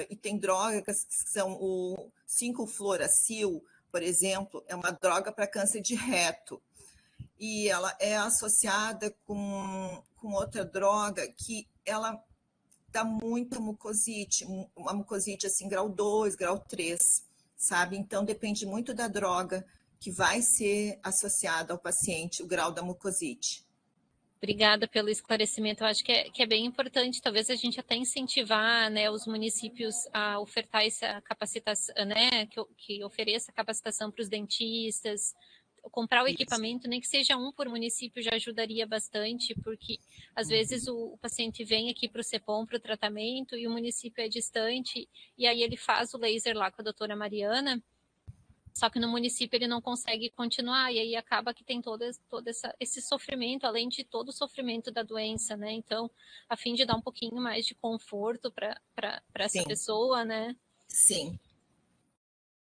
e tem drogas que são o 5-fluoracil, por exemplo, é uma droga para câncer de reto. E ela é associada com outra droga que ela dá muita mucosite, uma mucosite assim, grau 2, grau 3, sabe? Então, depende muito da droga que vai ser associada ao paciente, o grau da mucosite. Obrigada pelo esclarecimento. Eu acho que é bem importante, talvez a gente até incentivar, né, os municípios a ofertar essa capacitação, né, que ofereça capacitação para os dentistas, comprar o equipamento, nem que seja um por município, já ajudaria bastante, porque às vezes o paciente vem aqui para o CEPOM, para o tratamento, e o município é distante, e aí ele faz o laser lá com a doutora Mariana, só que no município ele não consegue continuar, e aí acaba que tem todo esse sofrimento, além de todo o sofrimento da doença, né? Então, a fim de dar um pouquinho mais de conforto para essa pessoa, né? Sim.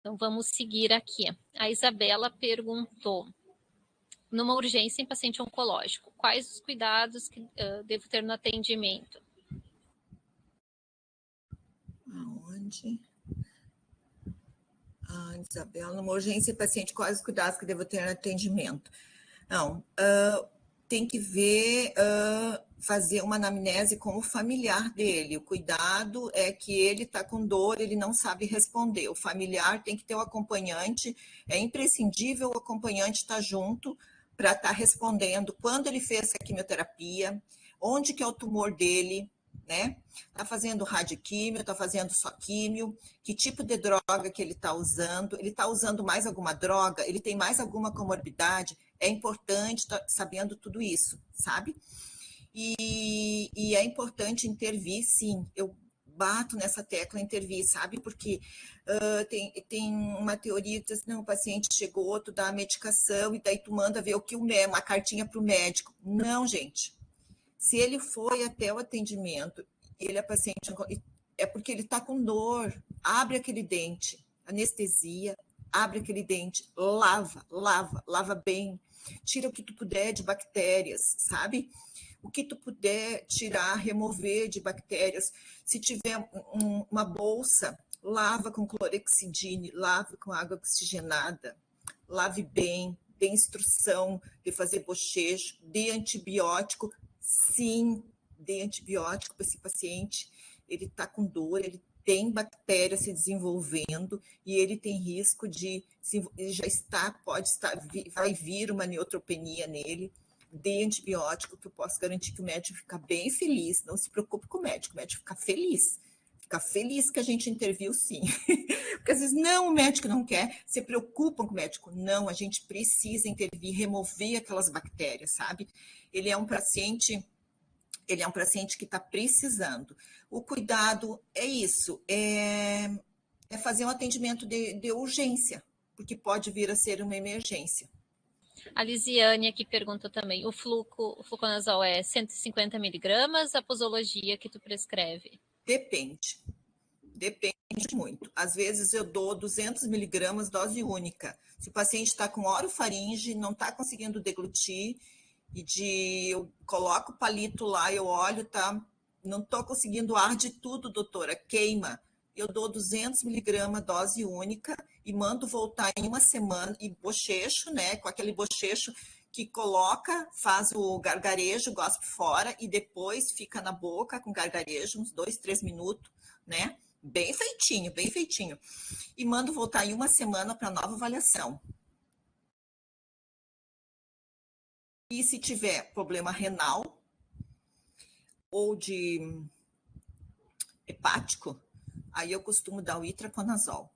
Então, vamos seguir aqui. A Isabela perguntou, numa urgência em paciente oncológico, quais os cuidados que devo ter no atendimento? Aonde? Isabela, numa urgência em paciente, quais os cuidados que devo ter no atendimento? Não, tem que ver, fazer uma anamnese com o familiar dele. O cuidado é que ele está com dor, ele não sabe responder. O familiar tem que ter o acompanhante, é imprescindível o acompanhante estar junto para estar respondendo quando ele fez a quimioterapia, onde que é o tumor dele, né? Está fazendo radioquímio, está fazendo só químio, que tipo de droga que ele está usando mais alguma droga, ele tem mais alguma comorbidade, é importante estar sabendo tudo isso, sabe? E é importante intervir, sim, eu bato nessa tecla, intervir, sabe? Porque tem uma teoria que diz, não, o paciente chegou, tu dá a medicação e daí tu manda ver uma cartinha para o médico. Não, gente. Se ele foi até o atendimento, ele é paciente, é porque ele está com dor, abre aquele dente, anestesia, abre aquele dente, lava bem, tira o que tu puder de bactérias, sabe? O que tu puder tirar, remover de bactérias. Se tiver uma bolsa, lava com clorexidine, lava com água oxigenada, lave bem, dê instrução de fazer bochecho, dê antibiótico. Sim, dê antibiótico para esse paciente, ele está com dor, ele tem bactéria se desenvolvendo e ele tem risco ele já está, vai vir uma neutropenia nele. Dê antibiótico, que eu posso garantir que o médico fica bem feliz. Não se preocupe com o médico fica feliz. Fica feliz que a gente interviu, sim. Porque às vezes, não, o médico não quer, se preocupam com o médico. Não, a gente precisa intervir, remover aquelas bactérias, sabe? Ele é um paciente que está precisando. O cuidado é isso, é fazer um atendimento de urgência, porque pode vir a ser uma emergência. A Lisiane aqui perguntou também, o fluconazol é 150 miligramas, a posologia que tu prescreve? Depende muito. Às vezes eu dou 200 miligramas dose única. Se o paciente está com orofaringe, não está conseguindo deglutir, eu coloco o palito lá, eu olho, tá? Não estou conseguindo ar de tudo, doutora, queima. Eu dou 200 miligramas dose única e mando voltar em uma semana e bochecho, né? Com aquele bochecho que coloca, faz o gargarejo, gospe fora e depois fica na boca com gargarejo, uns 2, 3 minutos, né? Bem feitinho. E mando voltar em uma semana para nova avaliação. E se tiver problema renal ou de hepático, aí eu costumo dar o itraconazol.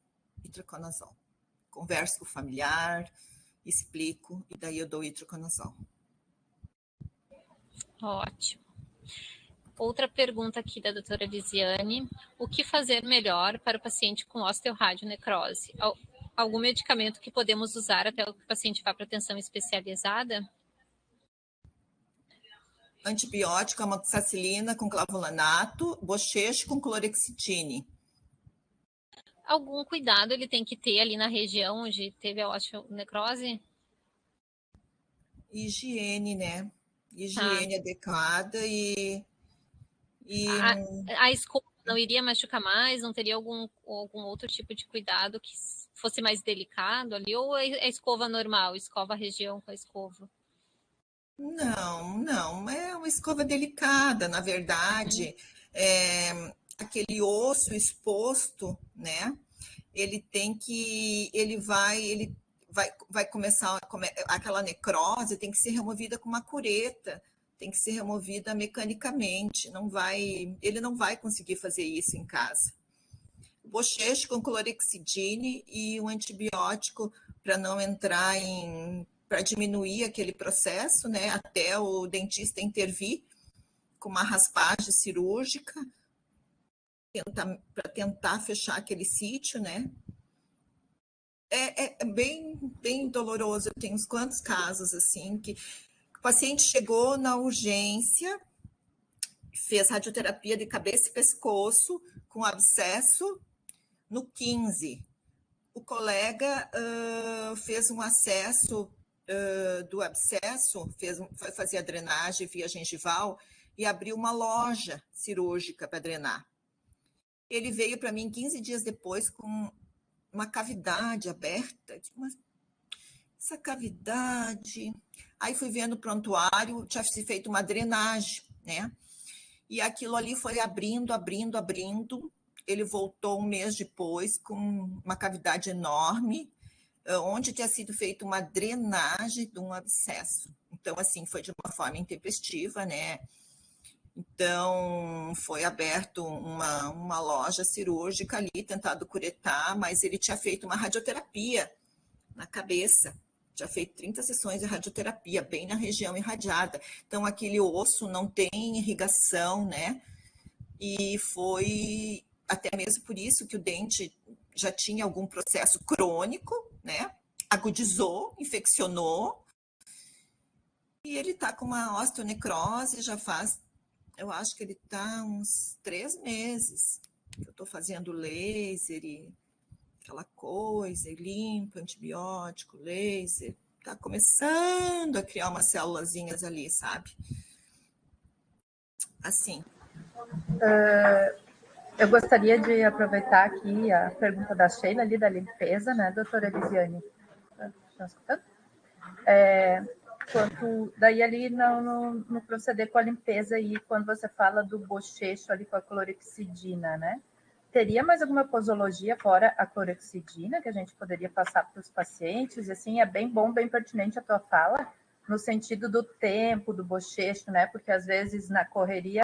Converso com o familiar explico, e daí eu dou itraconazol. Ótimo. Outra pergunta aqui da doutora Lisiane. O que fazer melhor para o paciente com osteoradionecrose? Algum medicamento que podemos usar até que o paciente vá para atenção especializada? Antibiótico, amoxicilina com clavulanato, bochecho com clorexidine. Algum cuidado ele tem que ter ali na região onde teve a osteonecrose? Higiene, né? Higiene adequada e a escova não iria machucar mais? Não teria algum outro tipo de cuidado que fosse mais delicado ali? Ou é escova normal, escova a região com a escova? Não, é uma escova delicada, na verdade. Aquele osso exposto, né? Ele vai começar aquela necrose, tem que ser removida com uma cureta, tem que ser removida mecanicamente, ele não vai conseguir fazer isso em casa. O bochecho com clorexidine e um antibiótico para não entrar para diminuir aquele processo, né, até o dentista intervir com uma raspagem cirúrgica para tentar fechar aquele sítio, né? É bem doloroso. Eu tenho uns quantos casos assim que o paciente chegou na urgência, fez radioterapia de cabeça e pescoço com abscesso no 15. O colega fez um acesso do abscesso, foi fazer a drenagem via gengival e abriu uma loja cirúrgica para drenar. Ele veio para mim 15 dias depois com uma cavidade aberta. Essa cavidade... Aí fui vendo o prontuário, tinha se feito uma drenagem, né? E aquilo ali foi abrindo. Ele voltou um mês depois com uma cavidade enorme, onde tinha sido feita uma drenagem de um abscesso. Então, assim, foi de uma forma intempestiva, né? Então, foi aberto uma loja cirúrgica ali, tentado curetar, mas ele tinha feito uma radioterapia na cabeça. Tinha feito 30 sessões de radioterapia, bem na região irradiada. Então, aquele osso não tem irrigação, né? E foi até mesmo por isso que o dente já tinha algum processo crônico, né? Agudizou, infeccionou. E ele está com uma osteonecrose, já faz, eu acho que ele está uns 3 meses. Eu estou fazendo laser e aquela coisa, e limpo, antibiótico, laser. Está começando a criar umas célulazinhas ali, sabe? Assim. Eu gostaria de aproveitar aqui a pergunta da Sheila ali da limpeza, né, doutora Elisiane? Estão escutando? Daí ali no proceder com a limpeza e quando você fala do bochecho ali com a clorexidina, né? Teria mais alguma posologia fora a clorexidina que a gente poderia passar para os pacientes? E assim, é bem bom, bem pertinente a tua fala, no sentido do tempo, do bochecho, né? Porque às vezes na correria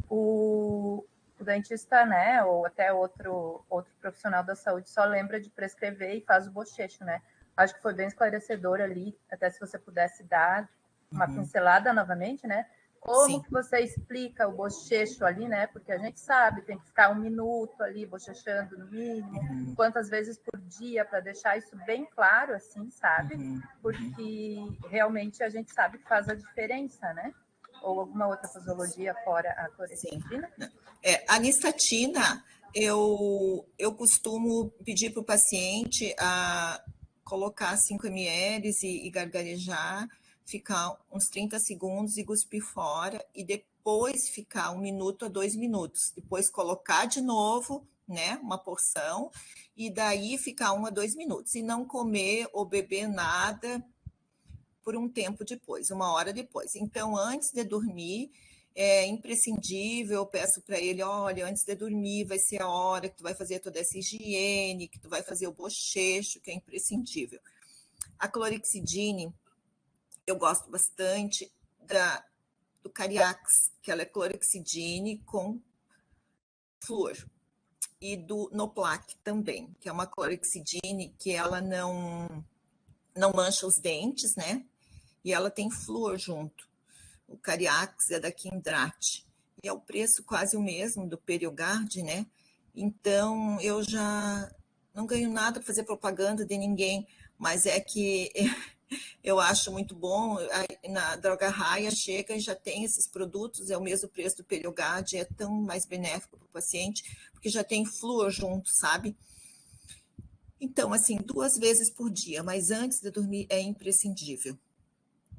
o dentista, né, ou até outro profissional da saúde só lembra de prescrever e faz o bochecho, né? Acho que foi bem esclarecedor ali, até se você pudesse dar uma pincelada novamente, né? Como Sim. que você explica o bochecho ali, né? Porque a gente sabe, tem que ficar 1 minuto ali bochechando no mínimo, quantas vezes por dia, para deixar isso bem claro, assim, sabe? Porque realmente a gente sabe que faz a diferença, né? Ou alguma outra posologia fora a clorexidina? A nistatina, eu costumo pedir para o paciente a colocar 5 ml e gargarejar, ficar uns 30 segundos e cuspir fora, e depois ficar 1 minuto a 2 minutos. Depois colocar de novo, né, uma porção, e daí ficar 1 a 2 minutos. E não comer ou beber nada por um tempo depois, 1 hora depois. Então, antes de dormir, é imprescindível, eu peço para ele, olha, antes de dormir vai ser a hora que tu vai fazer toda essa higiene, que tu vai fazer o bochecho, que é imprescindível. A clorexidine, eu gosto bastante do Cariax, que ela é clorexidine com flúor, e do Noplac também, que é uma clorexidine que ela não não mancha os dentes, né? E ela tem flúor junto. O Cariax é da Kindrate. E é o preço quase o mesmo do Periogard, né? Então, eu já não ganho nada para fazer propaganda de ninguém, mas é que eu acho muito bom. Na Droga Raia chega e já tem esses produtos, é o mesmo preço do Periogard, é tão mais benéfico para o paciente, porque já tem flúor junto, sabe? Então, assim, 2 vezes por dia, mas antes de dormir é imprescindível.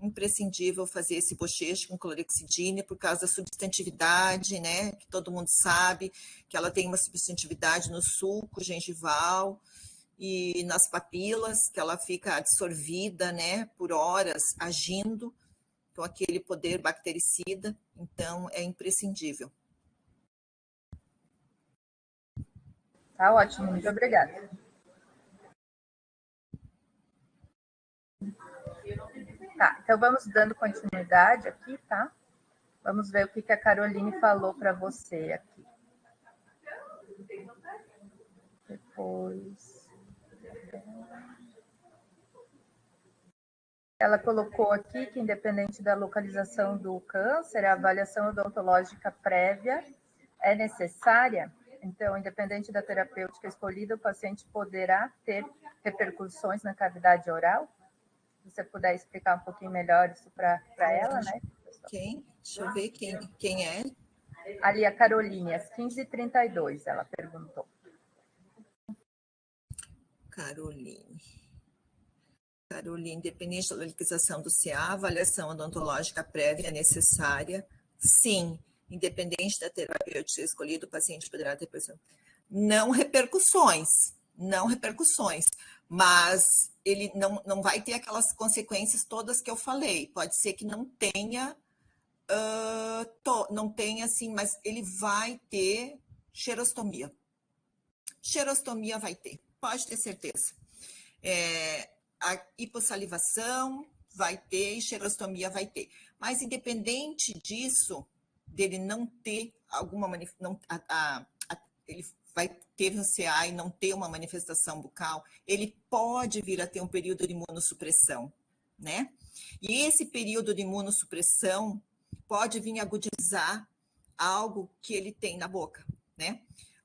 Imprescindível fazer esse bochecho com clorexidina por causa da substantividade, né? Que todo mundo sabe que ela tem uma substantividade no suco gengival e nas papilas, que ela fica absorvida, né? Por horas agindo, com aquele poder bactericida. Então, é imprescindível. Tá ótimo, muito obrigada. Tá, então vamos dando continuidade aqui, tá? Vamos ver o que a Caroline falou para você aqui. Depois. Ela colocou aqui que, independente da localização do câncer, a avaliação odontológica prévia é necessária. Então, independente da terapêutica escolhida, o paciente poderá ter repercussões na cavidade oral? Se você puder explicar um pouquinho melhor isso para ela, né? Quem? Deixa eu ver quem é. Ali, a Caroline, às 15h32, ela perguntou. Caroline, independente da localização do CA, a avaliação odontológica prévia é necessária? Sim, independente da terapêutica escolhida, o paciente poderá ter não repercussões, mas ele não vai ter aquelas consequências todas que eu falei. Pode ser que não tenha, assim, mas ele vai ter xerostomia. Xerostomia vai ter, pode ter certeza. A hipossalivação vai ter e xerostomia vai ter. Mas, independente disso, dele não ter alguma ele vai ter o CA e não ter uma manifestação bucal, ele pode vir a ter um período de imunossupressão, né? E esse período de imunossupressão pode vir agudizar algo que ele tem na boca, né?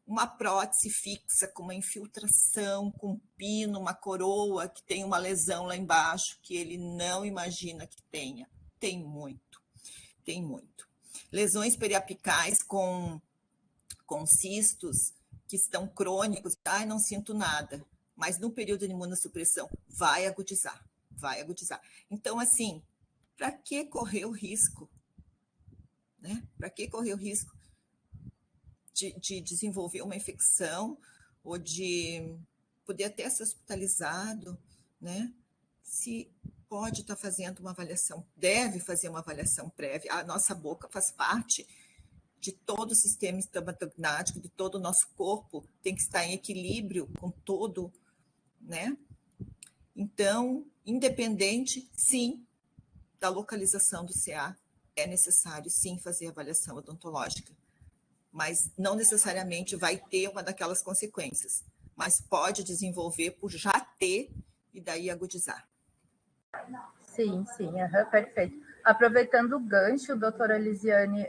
Uma prótese fixa com uma infiltração, com um pino, uma coroa que tem uma lesão lá embaixo que ele não imagina que tenha. Tem muito. Lesões periapicais com cistos que estão crônicos, não sinto nada, mas no período de imunossupressão vai agudizar. Então, assim, para que correr o risco? Né? Para que correr o risco de desenvolver uma infecção ou de poder até ser hospitalizado, né? Se pode estar fazendo uma avaliação, deve fazer uma avaliação prévia. A nossa boca faz parte de todo o sistema estomatognático, de todo o nosso corpo, tem que estar em equilíbrio com todo, né? Então, independente, sim, da localização do CA, é necessário, sim, fazer avaliação odontológica. Mas não necessariamente vai ter uma daquelas consequências, mas pode desenvolver por já ter e daí agudizar. Sim, perfeito. Aproveitando o gancho, doutora Lisiane,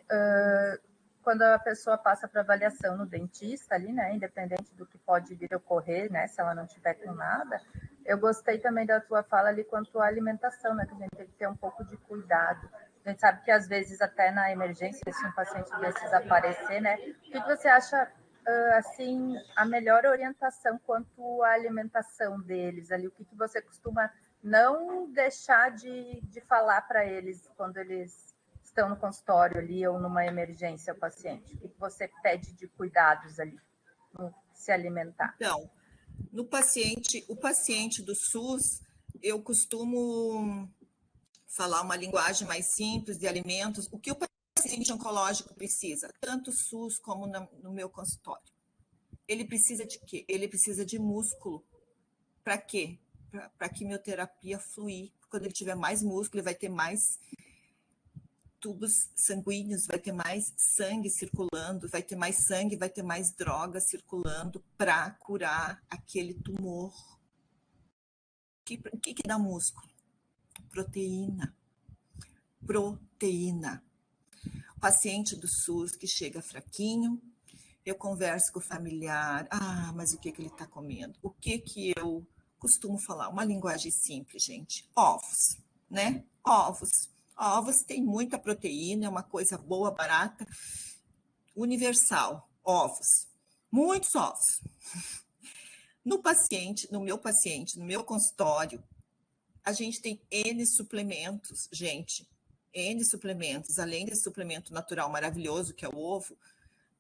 quando a pessoa passa para avaliação no dentista ali, né, independente do que pode vir a ocorrer, né, se ela não tiver com nada, eu gostei também da tua fala ali quanto à alimentação, né, que a gente tem que ter um pouco de cuidado. A gente sabe que, às vezes, até na emergência, se um paciente desses aparecer, né? O que você acha, assim, a melhor orientação quanto à alimentação deles ali? O que você costuma não deixar de falar para eles quando eles estão no consultório ali ou numa emergência ao paciente? O que você pede de cuidados ali no se alimentar? Então, o paciente do SUS, eu costumo falar uma linguagem mais simples de alimentos. O que o paciente oncológico precisa, tanto SUS como no meu consultório? Ele precisa de quê? Ele precisa de músculo. Para quê? Para a quimioterapia fluir. Quando ele tiver mais músculo, ele vai ter mais tubos sanguíneos, vai ter mais sangue circulando, vai ter mais sangue, vai ter mais droga circulando para curar aquele tumor. que dá músculo? Proteína. Proteína. O paciente do SUS que chega fraquinho, eu converso com o familiar, mas o que ele está comendo? O que eu costumo falar? Uma linguagem simples, gente. Ovos, né? Ovos. Ovos tem muita proteína, é uma coisa boa, barata, universal. Ovos. Muitos ovos. No meu consultório, a gente tem N suplementos, gente. N suplementos. Além desse suplemento natural maravilhoso, que é o ovo,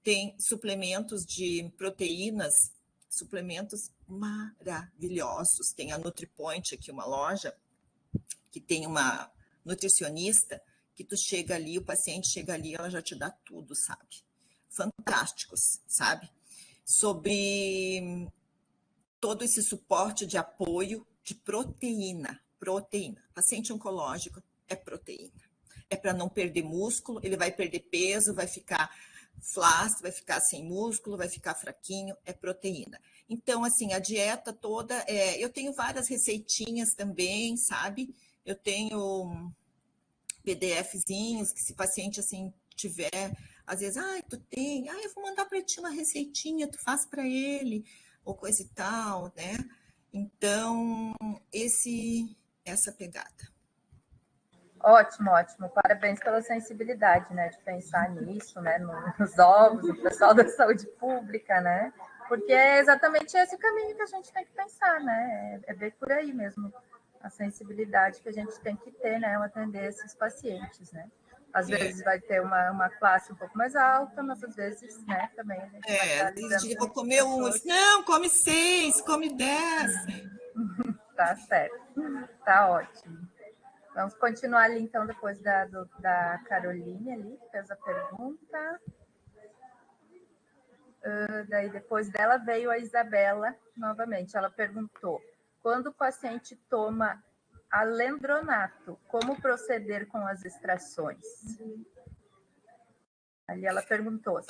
tem suplementos de proteínas, suplementos maravilhosos. Tem a NutriPoint aqui, uma loja, que tem uma nutricionista, que tu chega ali, o paciente chega ali, ela já te dá tudo, sabe? Fantásticos, sabe? Sobre todo esse suporte de apoio de proteína. Proteína. Paciente oncológico é proteína. É para não perder músculo, ele vai perder peso, vai ficar flácido, vai ficar sem músculo, vai ficar fraquinho, é proteína. Então, assim, a dieta toda, eu tenho várias receitinhas também, sabe? Eu tenho PDFzinhos, que se o paciente, assim, tiver, às vezes, tu tem, eu vou mandar para ti uma receitinha, tu faz para ele, ou coisa e tal, né? Então, essa pegada. Ótimo, ótimo. Parabéns pela sensibilidade, né, de pensar nisso, né, nos ovos, no pessoal da saúde pública, né? Porque é exatamente esse o caminho que a gente tem que pensar, né? É bem por aí mesmo, a sensibilidade que a gente tem que ter, né, ao atender esses pacientes, né? Às vezes vai ter uma classe um pouco mais alta, mas às vezes, né, também a gente vai estar lidando com vou comer pessoas... Não, come 6, come 10. Tá certo, tá ótimo. Vamos continuar ali, então, depois da Caroline ali, que fez a pergunta. Daí, depois dela, veio a Isabela, novamente. Ela perguntou, quando o paciente toma alendronato, como proceder com as extrações? Ali ela perguntou.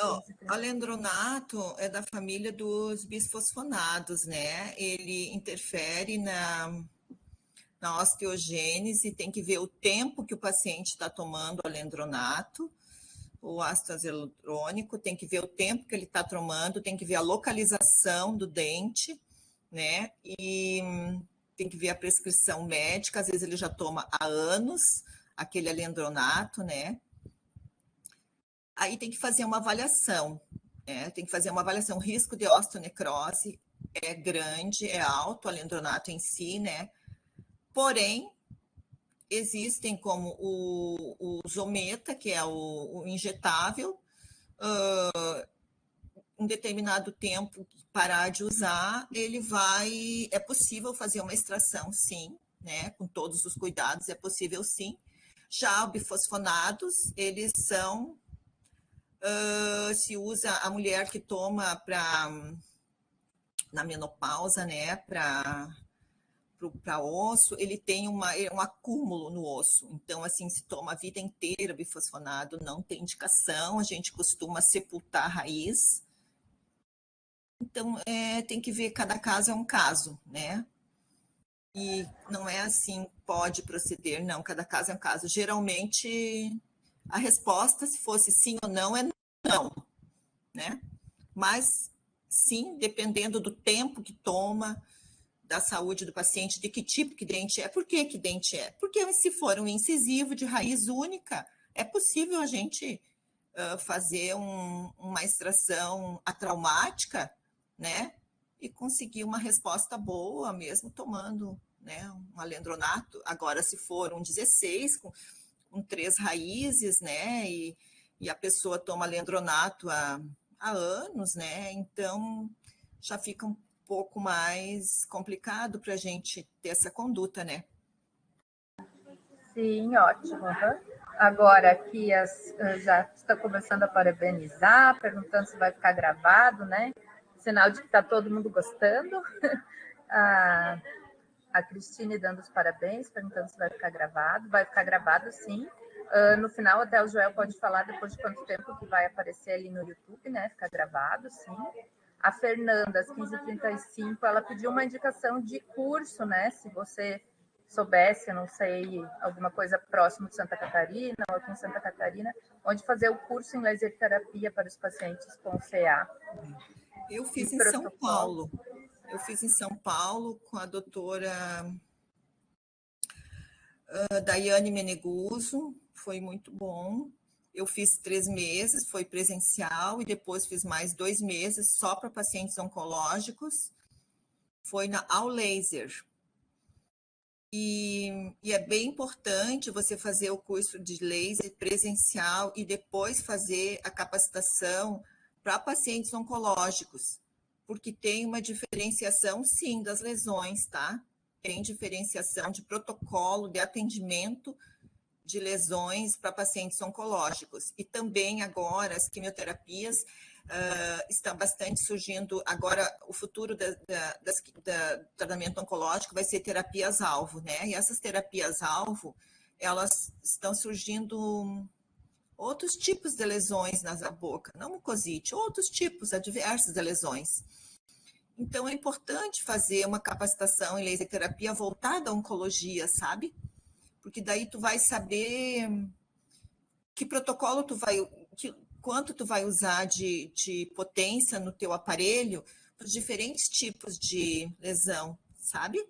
Alendronato é da família dos bisfosfonados, né? Ele interfere na osteogênese, tem que ver o tempo que o paciente está tomando alendronato, o ácido hialurônico, tem que ver o tempo que ele está tomando, tem que ver a localização do dente, né? E tem que ver a prescrição médica, às vezes ele já toma há anos aquele alendronato, né? Aí tem que fazer uma avaliação, né? Tem que fazer uma avaliação. O risco de osteonecrose é grande, é alto, o alendronato em si, né? Porém, existem como o Zometa, que é o injetável, um determinado tempo parar de usar, é possível fazer uma extração, sim, né? Com todos os cuidados, é possível sim. Já os bifosfonados, eles são, se usa a mulher que toma na menopausa, né? Para osso, ele tem um acúmulo no osso. Então, assim, se toma a vida inteira bifosfonado, não tem indicação, a gente costuma sepultar a raiz. Então, tem que ver, cada caso é um caso, né? E não é assim, pode proceder, não, cada caso é um caso. Geralmente, a resposta, se fosse sim ou não, é não, né? Mas, sim, dependendo do tempo que toma, da saúde do paciente, de que tipo que dente é, por que dente é? Porque se for um incisivo de raiz única, é possível a gente fazer uma extração atraumática, né? E conseguir uma resposta boa, mesmo tomando, né, um alendronato. Agora, se for um 16, com 3 raízes, né? E a pessoa toma alendronato há anos, né? Então, já fica um pouco mais complicado para a gente ter essa conduta, né? Sim, ótimo. Uhum. Agora aqui já está começando a parabenizar, perguntando se vai ficar gravado, né? Sinal de que está todo mundo gostando. A Cristine dando os parabéns, perguntando se vai ficar gravado. Vai ficar gravado, sim. No final, até o Joel pode falar depois de quanto tempo que vai aparecer ali no YouTube, né? Ficar gravado, sim. A Fernanda, às 15h35, ela pediu uma indicação de curso, né? Se você soubesse, não sei, alguma coisa próximo de Santa Catarina ou aqui em Santa Catarina, onde fazer o curso em laser terapia para os pacientes com CA. Eu fiz em São Paulo. Eu fiz em São Paulo com a doutora Daiane Meneguso, foi muito bom. Eu fiz 3 meses, foi presencial, e depois fiz mais 2 meses só para pacientes oncológicos. Foi na All Laser. E é bem importante você fazer o curso de laser presencial e depois fazer a capacitação para pacientes oncológicos, porque tem uma diferenciação, sim, das lesões, tá? Tem diferenciação de protocolo de atendimento de lesões para pacientes oncológicos. E também agora as quimioterapias estão bastante surgindo. Agora o futuro do tratamento oncológico vai ser terapias-alvo, né? E essas terapias-alvo, elas estão surgindo outros tipos de lesões na boca, não mucosite, outros tipos adversos de lesões. Então é importante fazer uma capacitação em laser terapia voltada à oncologia, sabe? Porque daí tu vai saber que protocolo tu vai, quanto tu vai usar de potência no teu aparelho para os diferentes tipos de lesão, sabe?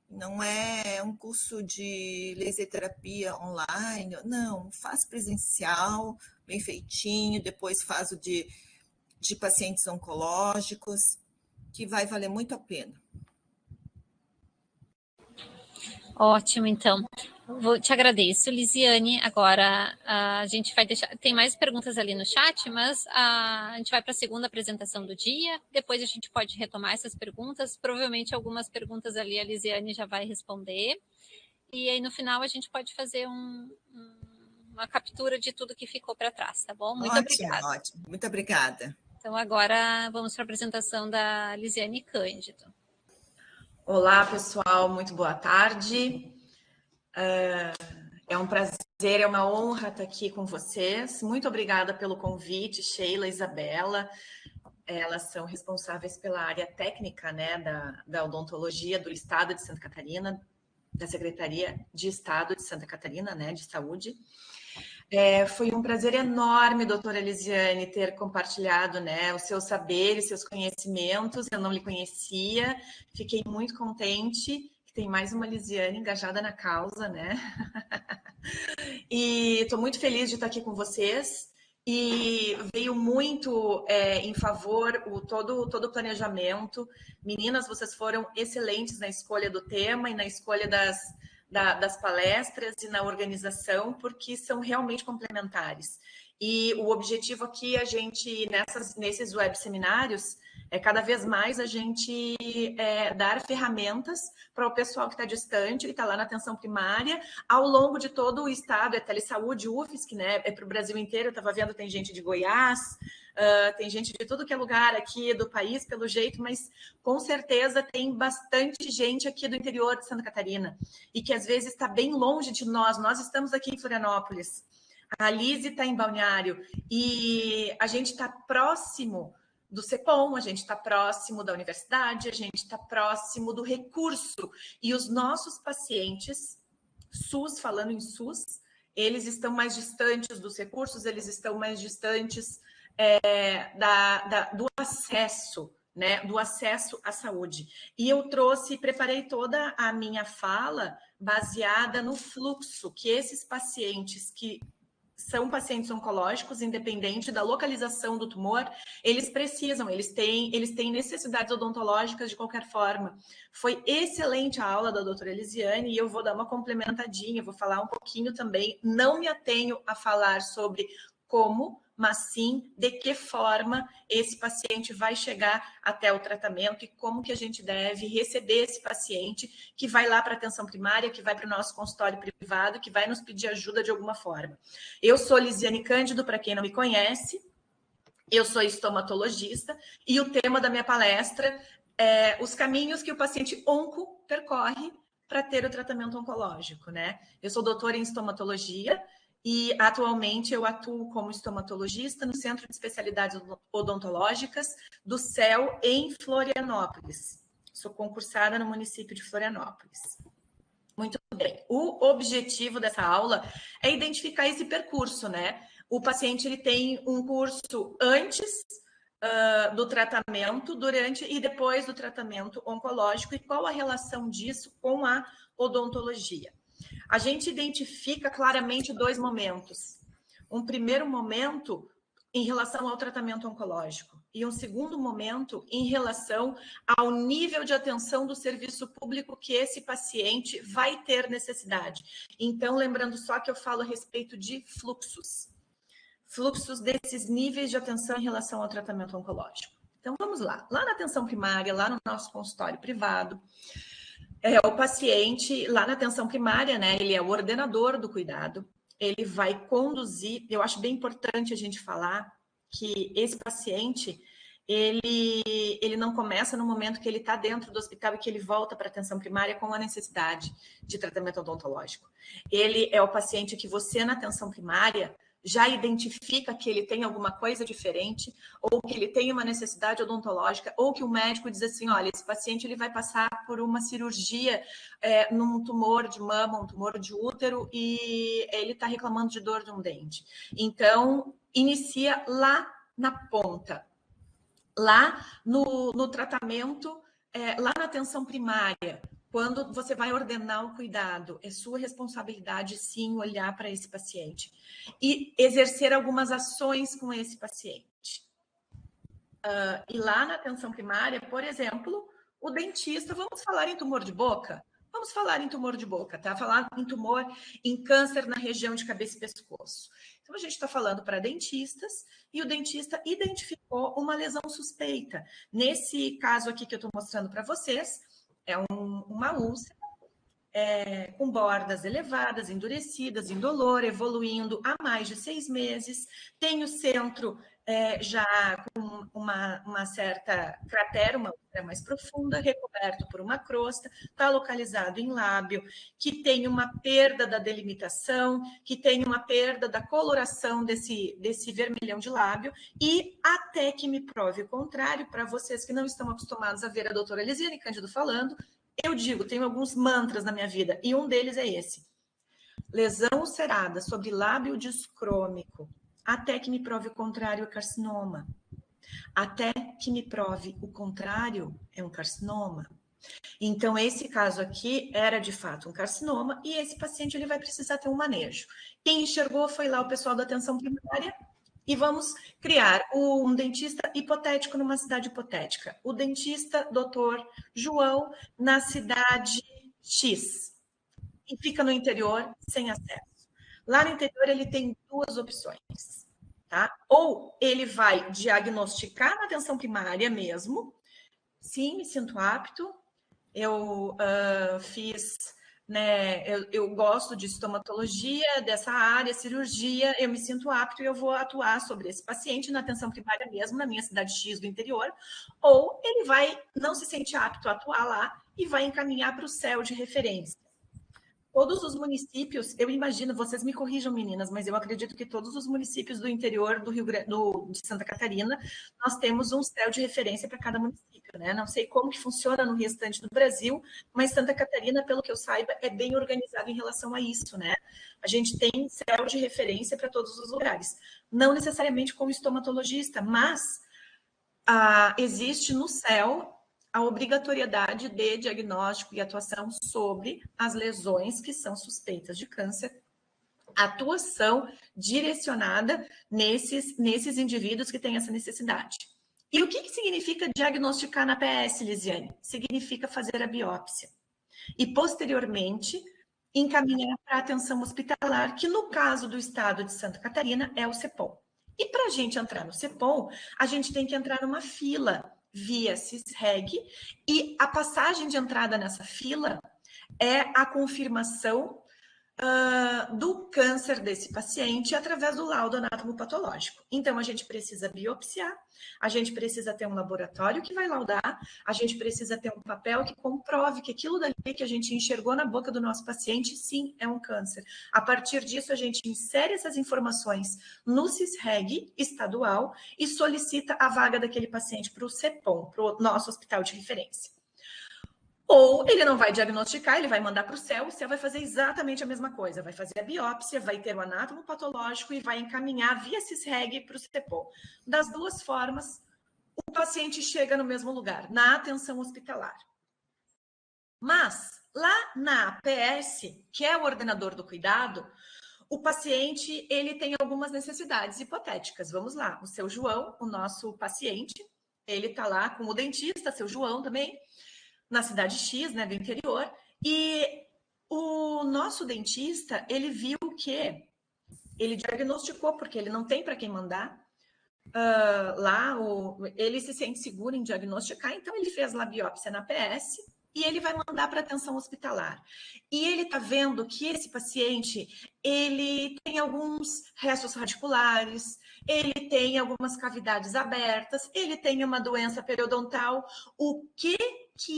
Não é um curso de laser terapia online, não, faz presencial, bem feitinho, depois faz o de pacientes oncológicos, que vai valer muito a pena. Ótimo, então. Te agradeço, Lisiane. Agora a gente vai deixar. Tem mais perguntas ali no chat, mas a gente vai para a segunda apresentação do dia. Depois a gente pode retomar essas perguntas. Provavelmente algumas perguntas ali a Lisiane já vai responder. E aí no final a gente pode fazer uma captura de tudo que ficou para trás, tá bom? Muito obrigada. Ótimo. Muito obrigada. Então agora vamos para a apresentação da Lisiane Cândido. Olá, pessoal, muito boa tarde. É um prazer, é uma honra estar aqui com vocês. Muito obrigada pelo convite, Sheila, Isabela. Elas são responsáveis pela área técnica, né, da odontologia do Estado de Santa Catarina, da Secretaria de Estado de Santa Catarina, né, de Saúde. Foi um prazer enorme, doutora Lisiane, ter compartilhado, né, os seus saberes, seus conhecimentos. Eu não lhe conhecia, fiquei muito contente que tem mais uma Lisiane engajada na causa, né? E estou muito feliz de estar aqui com vocês. E veio muito em favor todo o planejamento. Meninas, vocês foram excelentes na escolha do tema e na escolha das palestras e na organização, porque são realmente complementares. E o objetivo aqui, a gente, nesses web seminários, é cada vez mais a gente dar ferramentas para o pessoal que está distante, que está lá na atenção primária, ao longo de todo o estado, Telesaúde, UFSC, né? É para o Brasil inteiro. Eu estava vendo, tem gente de Goiás, tem gente de tudo que é lugar aqui do país, pelo jeito, mas com certeza tem bastante gente aqui do interior de Santa Catarina e que às vezes está bem longe de nós. Nós estamos aqui em Florianópolis, a Lise está em Balneário e a gente está próximo do CEPOM, a gente está próximo da universidade, a gente está próximo do recurso. E os nossos pacientes, SUS, falando em SUS, eles estão mais distantes dos recursos, eles estão mais distantes do acesso, né, do acesso à saúde. E eu preparei toda a minha fala baseada no fluxo que esses pacientes que são pacientes oncológicos, independente da localização do tumor, eles precisam, eles têm necessidades odontológicas de qualquer forma. Foi excelente a aula da doutora Lisiane e eu vou dar uma complementadinha, vou falar um pouquinho também, não me atenho a falar sobre como, mas sim de que forma esse paciente vai chegar até o tratamento e como que a gente deve receber esse paciente que vai lá para a atenção primária, que vai para o nosso consultório privado, que vai nos pedir ajuda de alguma forma. Eu sou Lisiane Cândido, para quem não me conhece, eu sou estomatologista e o tema da minha palestra é os caminhos que o paciente onco percorre para ter o tratamento oncológico, né? Eu sou doutora em estomatologia e atualmente eu atuo como estomatologista no Centro de Especialidades Odontológicas do CEL em Florianópolis. Sou concursada no município de Florianópolis. Muito bem. O objetivo dessa aula é identificar esse percurso, né? O paciente ele tem um curso antes do tratamento, durante e depois do tratamento oncológico e qual a relação disso com a odontologia. A gente identifica claramente 2 momentos. Um primeiro momento em relação ao tratamento oncológico e um segundo momento em relação ao nível de atenção do serviço público que esse paciente vai ter necessidade. Então, lembrando só que eu falo a respeito de fluxos desses níveis de atenção em relação ao tratamento oncológico. Então, vamos lá. Lá na atenção primária, lá no nosso consultório privado, o paciente, lá na atenção primária, né, ele é o ordenador do cuidado, ele vai conduzir, eu acho bem importante a gente falar que esse paciente, ele não começa no momento que ele está dentro do hospital e que ele volta para a atenção primária com a necessidade de tratamento odontológico. Ele é o paciente que você, na atenção primária, já identifica que ele tem alguma coisa diferente, ou que ele tem uma necessidade odontológica, ou que o médico diz assim, olha, esse paciente ele vai passar por uma cirurgia num tumor de mama, um tumor de útero, e ele está reclamando de dor de um dente. Então, inicia lá na ponta, lá no tratamento, lá na atenção primária. Quando você vai ordenar o cuidado, é sua responsabilidade, sim, olhar para esse paciente e exercer algumas ações com esse paciente. E lá na atenção primária, por exemplo, o dentista, vamos falar em tumor de boca? Vamos falar em tumor de boca, tá? Falar em tumor, em câncer na região de cabeça e pescoço. Então, a gente está falando para dentistas e o dentista identificou uma lesão suspeita. Nesse caso aqui que eu estou mostrando para vocês, é uma úlcera com bordas elevadas, endurecidas, indolor, evoluindo há mais de 6 meses. Tem o centro já com uma certa cratera, uma úlcera mais profunda, recoberto por uma crosta, está localizado em lábio, que tem uma perda da delimitação, que tem uma perda da coloração desse vermelhão de lábio, e até que me prove o contrário, para vocês que não estão acostumados a ver a doutora Elisiane Cândido falando, eu digo, tenho alguns mantras na minha vida, e um deles é esse. Lesão ulcerada sobre lábio discrômico, até que me prove o contrário, é carcinoma. Até que me prove o contrário, é um carcinoma. Então, esse caso aqui era, de fato, um carcinoma, e esse paciente ele vai precisar ter um manejo. Quem enxergou foi lá o pessoal da atenção primária, e vamos criar um dentista hipotético numa cidade hipotética. O dentista Dr. João na cidade X. E fica no interior sem acesso. Lá no interior ele tem 2 opções, tá? Ou ele vai diagnosticar na atenção primária mesmo. Sim, me sinto apto. Eu fiz... Né, eu gosto de estomatologia, dessa área, cirurgia, eu me sinto apto e eu vou atuar sobre esse paciente na atenção primária mesmo, na minha cidade X do interior, ou ele vai não se sente apto a atuar lá e vai encaminhar para o CEL de referência. Todos os municípios, eu imagino, vocês me corrijam, meninas, mas eu acredito que todos os municípios do interior de Santa Catarina, nós temos um CEL de referência para cada município, né? Não sei como que funciona no restante do Brasil, mas Santa Catarina, pelo que eu saiba, é bem organizado em relação a isso, né? A gente tem CEL de referência para todos os lugares. Não necessariamente como estomatologista, mas existe no CEL a obrigatoriedade de diagnóstico e atuação sobre as lesões que são suspeitas de câncer, atuação direcionada nesses indivíduos que têm essa necessidade. E o que significa diagnosticar na PS, Lisiane? Significa fazer a biópsia. E, posteriormente, encaminhar para a atenção hospitalar, que no caso do estado de Santa Catarina é o CEPOM. E para a gente entrar no CEPOM, a gente tem que entrar numa fila via CISREG, e a passagem de entrada nessa fila é a confirmação do câncer desse paciente através do laudo anatomopatológico. Então, a gente precisa biopsiar, a gente precisa ter um laboratório que vai laudar, a gente precisa ter um papel que comprove que aquilo dali que a gente enxergou na boca do nosso paciente, sim, é um câncer. A partir disso, a gente insere essas informações no CISREG estadual e solicita a vaga daquele paciente para o CEPOM, para o nosso hospital de referência. Ou ele não vai diagnosticar, ele vai mandar para o CEL vai fazer exatamente a mesma coisa, vai fazer a biópsia, vai ter o anátomo patológico e vai encaminhar via CISREG para o CEPOM. Das duas formas, o paciente chega no mesmo lugar, na atenção hospitalar. Mas, lá na APS, que é o ordenador do cuidado, o paciente ele tem algumas necessidades hipotéticas. Vamos lá, o seu João, o nosso paciente, ele está lá com o dentista, seu João também, na cidade X, né, do interior, e o nosso dentista, ele viu que ele diagnosticou, porque ele não tem para quem mandar, ele se sente seguro em diagnosticar, então ele fez lá a biópsia na PS e ele vai mandar para atenção hospitalar. E ele está vendo que esse paciente, ele tem alguns restos radiculares, ele tem algumas cavidades abertas, ele tem uma doença periodontal. O que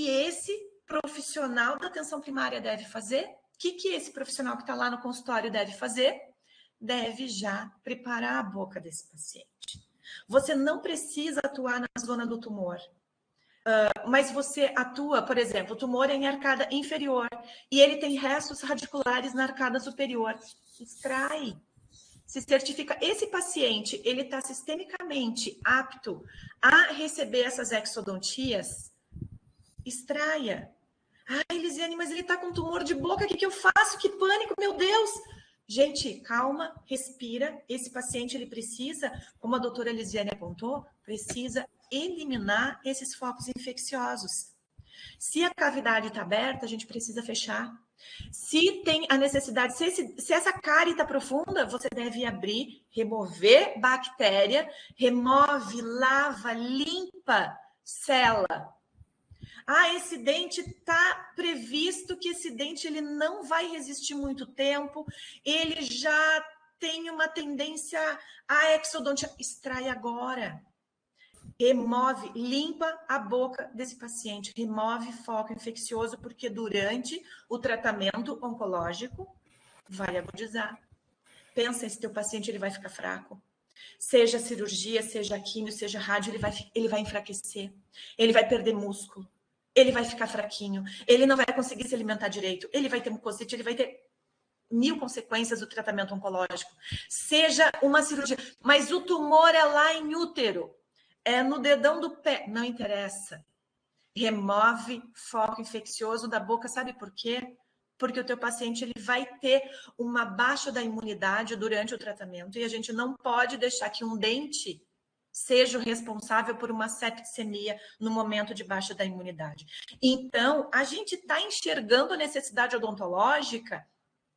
esse profissional da atenção primária deve fazer? O que esse profissional que está lá no consultório deve fazer? Deve já preparar a boca desse paciente. Você não precisa atuar na zona do tumor, mas você atua, por exemplo, o tumor é em arcada inferior e ele tem restos radiculares na arcada superior. Extrai. Se certifica, esse paciente, ele está sistemicamente apto a receber essas exodontias, extraia. Ai, Lisiane, mas ele está com tumor de boca, o que eu faço? Que pânico, meu Deus! Gente, calma, respira. Esse paciente, ele precisa, como a doutora Lisiane apontou, precisa eliminar esses focos infecciosos. Se a cavidade está aberta, a gente precisa fechar. Se tem a necessidade, se essa cárie está profunda, você deve abrir, remover bactéria, remove, lava, limpa, sela. Esse dente está previsto que esse dente ele não vai resistir muito tempo, ele já tem uma tendência à exodontia. Extrai agora. Remove, limpa a boca desse paciente, remove foco infeccioso, porque durante o tratamento oncológico vai agudizar. Pensa se teu paciente ele vai ficar fraco. Seja cirurgia, seja químio, seja rádio, ele vai enfraquecer, ele vai perder músculo, ele vai ficar fraquinho, ele não vai conseguir se alimentar direito, ele vai ter mucosite, ele vai ter 1000 consequências do tratamento oncológico. Seja uma cirurgia, mas o tumor é lá em útero, é no dedão do pé, não interessa. Remove foco infeccioso da boca, sabe por quê? Porque o teu paciente ele vai ter uma baixa da imunidade durante o tratamento e a gente não pode deixar que um dente seja o responsável por uma septicemia no momento de baixa da imunidade. Então, a gente está enxergando a necessidade odontológica.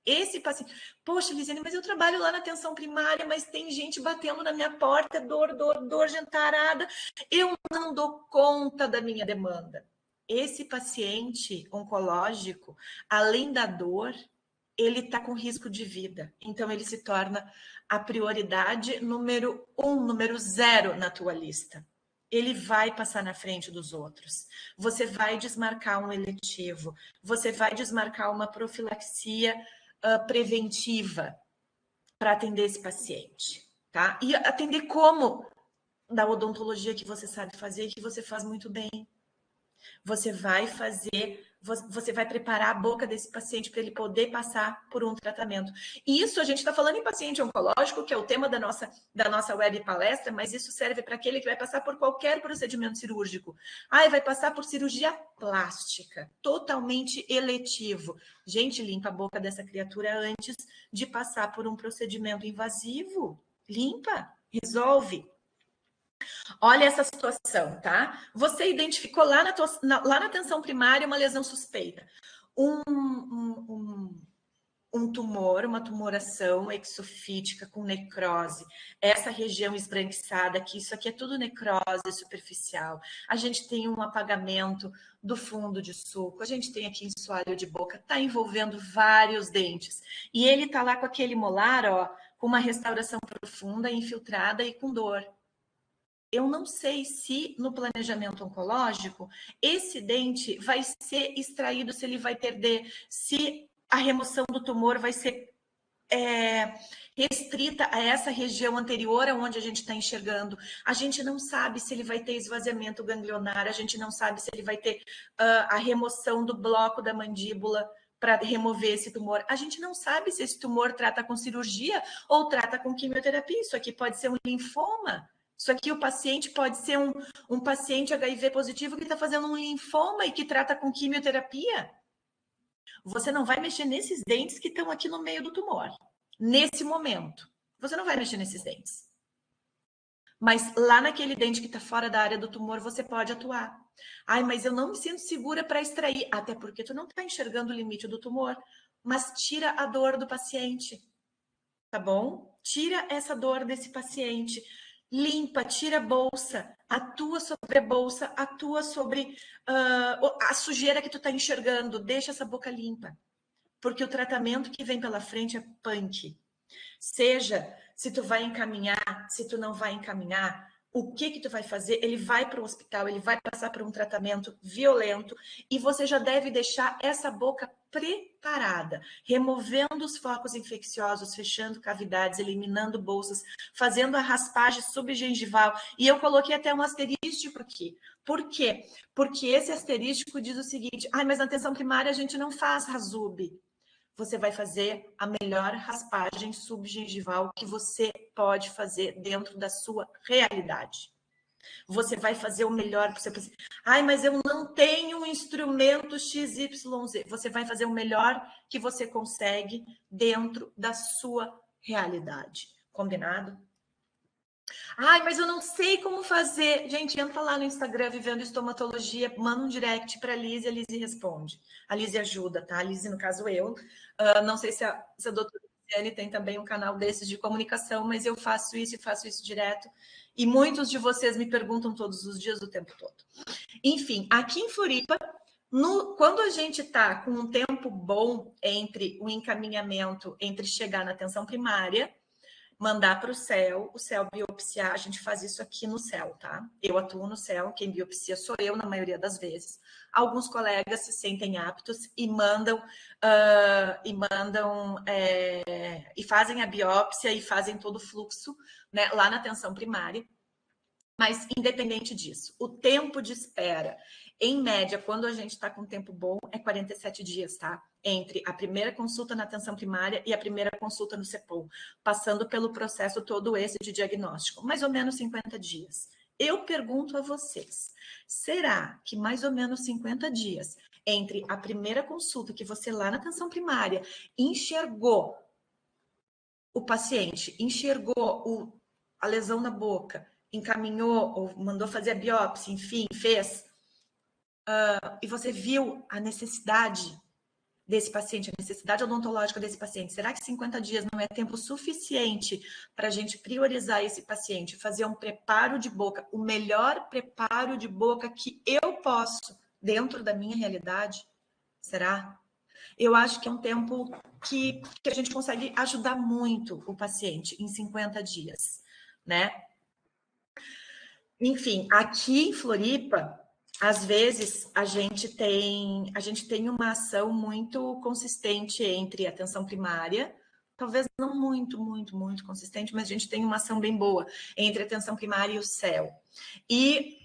Esse paciente, poxa, Lisiane, mas eu trabalho lá na atenção primária, mas tem gente batendo na minha porta, dor, gentarada, eu não dou conta da minha demanda. Esse paciente oncológico, além da dor, ele está com risco de vida. Então, ele se torna a prioridade número 1, número 0 na tua lista. Ele vai passar na frente dos outros. Você vai desmarcar um eletivo, você vai desmarcar uma profilaxia preventiva para atender esse paciente, tá? E atender como? Da odontologia que você sabe fazer e que você faz muito bem. Você vai preparar a boca desse paciente para ele poder passar por um tratamento. E isso a gente está falando em paciente oncológico, que é o tema da nossa web palestra, mas isso serve para aquele que vai passar por qualquer procedimento cirúrgico. Vai passar por cirurgia plástica, totalmente eletivo. Gente, limpa a boca dessa criatura antes de passar por um procedimento invasivo. Limpa, resolve. Olha essa situação, tá? Você identificou lá na atenção primária uma lesão suspeita. Um um tumor, uma tumoração exofítica com necrose, essa região esbranquiçada, que isso aqui é tudo necrose superficial, a gente tem um apagamento do fundo de sulco, a gente tem aqui assoalho de boca, está envolvendo vários dentes, e ele está lá com aquele molar, ó, com uma restauração profunda, infiltrada e com dor. Eu não sei se no planejamento oncológico esse dente vai ser extraído, se ele vai perder, se a remoção do tumor vai ser restrita a essa região anterior aonde a gente está enxergando. A gente não sabe se ele vai ter esvaziamento ganglionar, a gente não sabe se ele vai ter a remoção do bloco da mandíbula para remover esse tumor. A gente não sabe se esse tumor trata com cirurgia ou trata com quimioterapia. Isso aqui pode ser um linfoma. Isso aqui o paciente pode ser um paciente HIV positivo que está fazendo um linfoma e que trata com quimioterapia. Você não vai mexer nesses dentes que estão aqui no meio do tumor. Nesse momento. Você não vai mexer nesses dentes. Mas lá naquele dente que está fora da área do tumor, você pode atuar. Ai, mas eu não me sinto segura para extrair. Até porque tu não está enxergando o limite do tumor. Mas tira a dor do paciente. Tá bom? Tira essa dor desse paciente. Limpa, tira a bolsa, atua sobre a bolsa, atua sobre a sujeira que tu tá enxergando, deixa essa boca limpa, porque o tratamento que vem pela frente é punk. Seja se tu vai encaminhar, se tu não vai encaminhar, o que tu vai fazer? Ele vai para o hospital, ele vai passar por um tratamento violento e você já deve deixar essa boca preparada, removendo os focos infecciosos, fechando cavidades, eliminando bolsas, fazendo a raspagem subgengival. E eu coloquei até um asterístico aqui. Por quê? Porque esse asterístico diz o seguinte: mas na atenção primária a gente não faz rasub. Você vai fazer a melhor raspagem subgengival que você pode fazer dentro da sua realidade. Você vai fazer o melhor para você. Mas eu não tenho um instrumento XYZ. Você vai fazer o melhor que você consegue dentro da sua realidade. Combinado? Mas eu não sei como fazer. Gente, entra lá no Instagram, Vivendo Estomatologia, manda um direct para a Lise, a Lise responde. A Lise ajuda, tá? A Lise, no caso, eu. Não sei se a doutora Luciane tem também um canal desses de comunicação, mas eu faço isso e faço isso direto. E muitos de vocês me perguntam todos os dias, o tempo todo. Enfim, aqui em Floripa, quando a gente está com um tempo bom entre o encaminhamento, entre chegar na atenção primária, mandar para o céu biopsiar, a gente faz isso aqui no céu, tá? Eu atuo no céu, quem biopsia sou eu na maioria das vezes. Alguns colegas se sentem aptos e mandam e fazem a biópsia e fazem todo o fluxo, né, lá na atenção primária. Mas, independente disso, o tempo de espera, em média, quando a gente está com tempo bom, é 47 dias, tá? Entre a primeira consulta na atenção primária e a primeira consulta no CEPOM, passando pelo processo todo esse de diagnóstico, mais ou menos 50 dias. Eu pergunto a vocês, será que mais ou menos 50 dias entre a primeira consulta que você lá na atenção primária enxergou o paciente, enxergou a lesão na boca, encaminhou ou mandou fazer a biópsia, enfim, fez, e você viu a necessidade desse paciente, a necessidade odontológica desse paciente, será que 50 dias não é tempo suficiente para a gente priorizar esse paciente, fazer um preparo de boca, o melhor preparo de boca que eu posso dentro da minha realidade? Será? Eu acho que é um tempo que a gente consegue ajudar muito o paciente em 50 dias, né? Enfim, aqui em Floripa, às vezes a gente tem uma ação muito consistente entre a atenção primária, talvez não muito consistente, mas a gente tem uma ação bem boa entre a atenção primária e o céu. E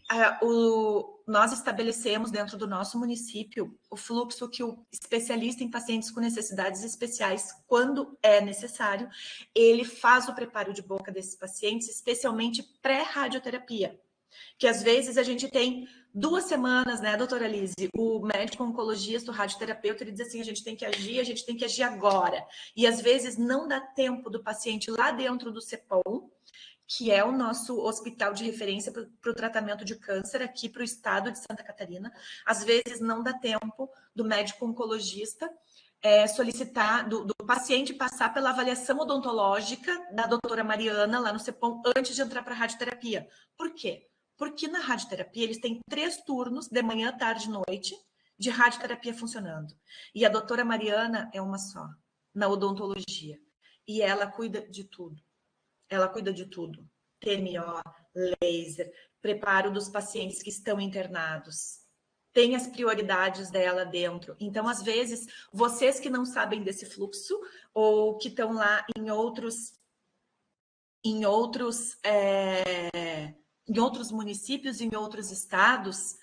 nós estabelecemos dentro do nosso município o fluxo que o especialista em pacientes com necessidades especiais, quando é necessário, ele faz o preparo de boca desses pacientes, especialmente pré-radioterapia. Que às vezes a gente tem 2 semanas, né, doutora Lise? O médico oncologista, o radioterapeuta, ele diz assim, a gente tem que agir agora. E às vezes não dá tempo do paciente lá dentro do CEPOM, que é o nosso hospital de referência para o tratamento de câncer aqui para o estado de Santa Catarina. Às vezes não dá tempo do médico oncologista solicitar, do paciente passar pela avaliação odontológica da doutora Mariana, lá no CEPOM, antes de entrar para a radioterapia. Por quê? Porque na radioterapia eles têm 3 turnos, de manhã, tarde e noite, de radioterapia funcionando. E a doutora Mariana é uma só, na odontologia. E ela cuida de tudo. Ela cuida de tudo. TMO, laser, preparo dos pacientes que estão internados. Tem as prioridades dela dentro. Então, às vezes, vocês que não sabem desse fluxo ou que estão lá em outros municípios, em outros estados,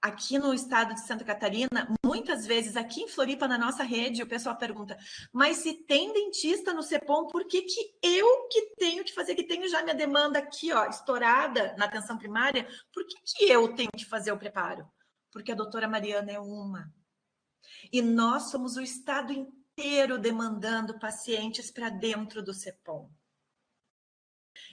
aqui no estado de Santa Catarina, muitas vezes aqui em Floripa, na nossa rede, o pessoal pergunta, mas se tem dentista no CEPOM, por que eu que tenho que fazer, que tenho já minha demanda aqui, ó, estourada na atenção primária, por que eu tenho que fazer o preparo? Porque a doutora Mariana é uma. E nós somos o estado inteiro demandando pacientes para dentro do CEPOM.